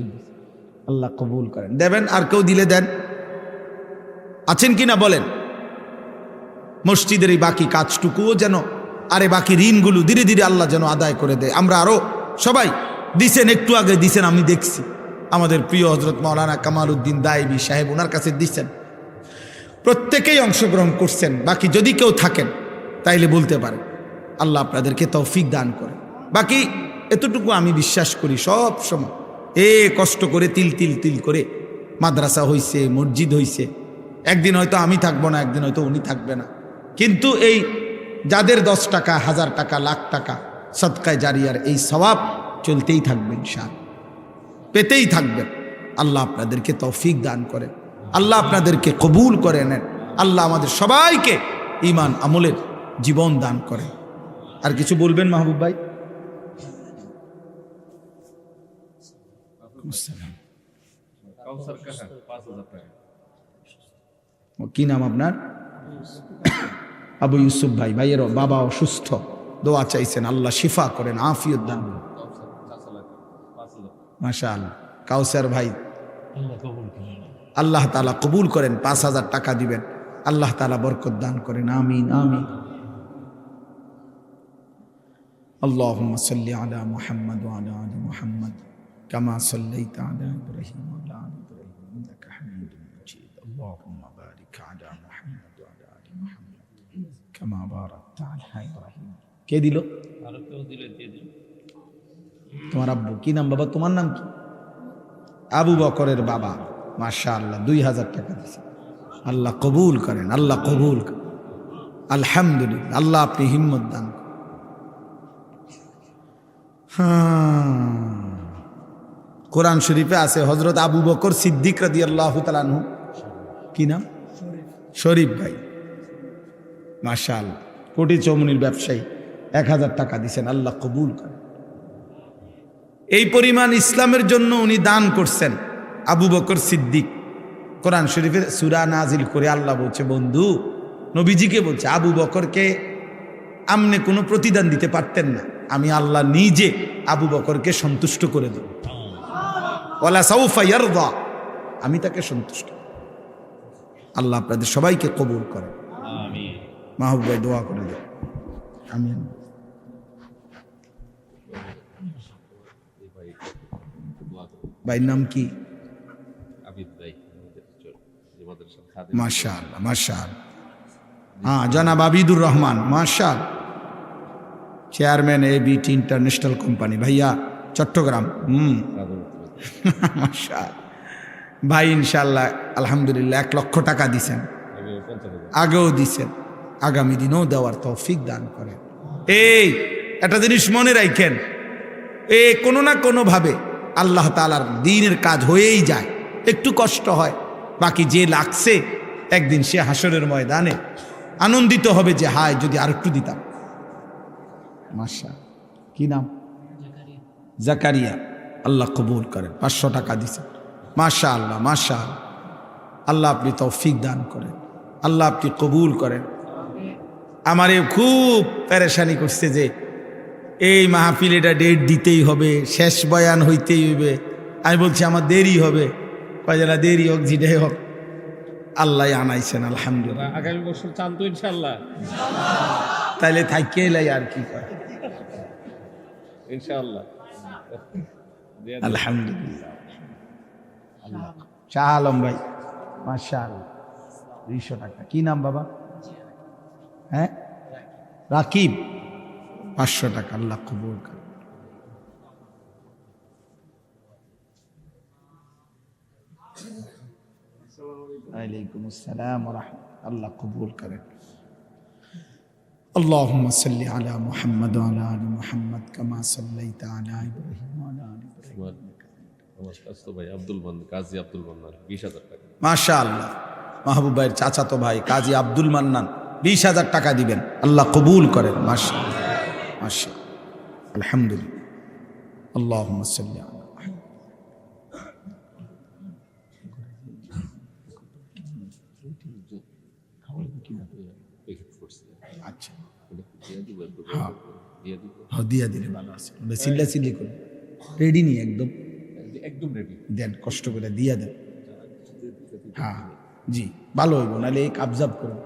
আল্লাহ কবুল করেন। দেবেন? আর কেউ দিলে দেন। আছেন কিনা বলেন? মসজিদের এই বাকি কাজটুকুও যেন, আরে বাকি ঋণগুলো ধীরে ধীরে আল্লাহ যেন আদায় করে দেয়। আমরা আরো সবাই দিছেন, একটু আগে দিছেন, আমি দেখছি আমাদের প্রিয় হযরত মাওলানা কামাল উদ্দিন দাইবি সাহেব, ওনার কাছে দিচ্ছেন। প্রত্যেকেই অংশগ্রহণ করছেন। বাকি যদি কেউ থাকেন তাইলে বলতে পারেন। আল্লাহ আপনাদেরকে তৌফিক দান করে। বাকি এতটুকু আমি বিশ্বাস করি, সব সময় কষ্ট করে তিল তিল তিল করে মাদ্রাসা হইছে, মসজিদ হইছে। একদিন হয়তো আমি থাকবো না, একদিন হয়তো উনি থাকবে না, কিন্তু এই যাদের 10 টাকা, 1000 টাকা, লাখ টাকা সদকায়ে জারিয়ার এই সওয়াব চলতেই থাকবে, ইনশাআল্লাহ পেতেই থাকবেন। আল্লাহ আপনাদেরকে তৌফিক দান করেন, আল্লাহ আপনাদেরকে কবুল করে নেন, আল্লাহ আমাদের সবাইকে ঈমান আমলের জীবন দান করেন। আর কিছু বলবেন মাহবুব ভাই? কি নাম আপনার? আবু ইউসুফ ভাই। ভাইয়ের বাবা অসুস্থ, দোয়া চাইছেন, আল্লাহ শিফা করেন, আফিয়ত দান করেন। মাশাআল্লাহ। কাউসার ভাই, আল্লাহ তাআলা কবুল করেন, 5000 টাকা দিবেন, আল্লাহ তাআলা বরকত দান করেন। আমিন আমিন। আল্লাহুম্মা সাল্লি আলা মুহাম্মাদ ওয়া আলা আলি মুহাম্মাদ কামা সাল্লাইতা আলা ইব্রাহিম ওয়া আলা আলি ইব্রাহিম ইন্নাকা হামিদুম মাজিদ। আল্লাহুম্মা বারিক আলা মুহাম্মাদ ওয়া আলা আলি মুহাম্মাদ কামা বারাকতা আলা ইব্রাহিম। কে দিল? আর কেউ দিলে দিয়ে দিন। তোমার আব্বু? কি নাম বাবা? তোমার নাম কি? আবু বকরের বাবা। মাশাআল্লাহ, 2000 টাকা দিয়েছে। আল্লাহ কবুল করেন, আল্লাহ কবুল করেন। আলহামদুলিল্লাহ, আল্লাহ আপনি হিম্মত দান। কোরআন শরীফে আছে হযরত আবু বকর সিদ্দিক রাদিয়াল্লাহু তাআলা আনহু, কি নাম? শরীফ ভাই। মাশাআল্লাহ, কোটি চৌমুনির ব্যবসায়ী, 1000 টাকা দিয়েছেন, আল্লাহ কবুল করেন। এই পরিমাণ ইসলামের জন্য উনি দান করছেন। আবু বকর সিদ্দিক। কোরআন শরীফে সূরা নাজিল করে আল্লাহ বলছে, বন্ধু নবীজিকে বলছে, আবু বকরকে আমনে কোনো প্রতিদান দিতে পারতেন না, আমি আল্লাহ নিজে আবু বকরকে সন্তুষ্ট করে দেব। ওয়ালা সাউফা ইয়ারদা, আমি তাকে সন্তুষ্ট। আল্লাহ আপনাদের সবাইকে কবুল করেন। আমিন। মাহবুব ভাই দোয়া করে দেন। আমিন। ভাইয়ের নাম কি? মাশাআল্লাহ মাশাআল্লাহ। হ্যাঁ, জনাব আবিদুর রহমান, মাশাআল্লাহ, চেয়ারম্যান এবিটি ইন্টারন্যাশনাল কোম্পানি, ভাইয়া চট্টগ্রাম। মাশাআল্লাহ ভাই, ইনশাআল্লাহ আলহামদুলিল্লাহ 1 লক্ষ টাকা দিছেন, আগেও দিছেন, আগামী দিনেও দেওয়ার তৌফিক দান করেন। এই একটা জিনিস মনে রাখেন, কোনো না কোনোভাবে আল্লাহ তাআলার দ্বীনের কাজ হয়েই যায়, একটু কষ্ট হয়, বাকি যে লাগছে একদিন সে হাসরের ময়দানে আনন্দিত হবে যে হায় যদি আরেকটু দিতাম। মাশা, কি নাম? জাকারিয়া। আল্লাহ কবুল করেন, 500 টাকা দিছেন। মাশা আল্লাহ, মাশা আল্লাহ। আল্লাহ আপনি তৌফিক দান করেন, আল্লাহ আপনি কবুল করেন। আমারে খুব পেরেশানি করছে যে এই মাহফিল এটা ডেট দিতেই হবে, শেষ বয়ান হইতেই হইবে। আমি বলছি আমার দেরি হবে, কয় যেন দেরি হোক যেটাই হোক, আল্লাহ আনাইছেন আলহামদুলিল্লাহ। আগামী বছর চান তো ইনশাআল্লাহ? তাইলে থাইকে এলাই আর কি করে, ইনশাআল্লাহ। আলহামদুলিল্লাহ। শাহ আলম ভাই, মাশাআল্লাহ, 200 টাকা। কি নাম বাবা? হ্যাঁ, রাকিব, 500 টাকা। আল্লাহ কবুল করেন। ওয়ালাইকুম আসসালাম ওয়া রাহমাতুল্লাহ। আল্লাহ কবুল করেন। اللهم صل على محمد وعلى ال محمد كما صليت على ابراهيم وعلى ال ابراهيم। আমার স্বাস্থ্য ভাই আব্দুল মান্নান, কাজী আব্দুল মান্নান, 20,000 টাকা। মাশাআল্লাহ, মাহবুব ভাইয়ের চাচাতো ভাই কাজী আব্দুল মান্নান 20,000 টাকা দিবেন। আল্লাহ কবুল করেন। মাশাআল্লাহ, মাশাআল্লাহ, আলহামদুলিল্লাহ। اللهم صل على محمد। আচ্ছা, হ্যাঁ হ্যাঁ, দিয়া দিলে ভালো আছে। চিল্লা চিল্লি করুন, রেডি নি একদম, একদম রেডি দেন, কষ্ট করে দিয়া দেন। হ্যাঁ জি, ভালো হইব, নাহলে এই কাবজাব করুন।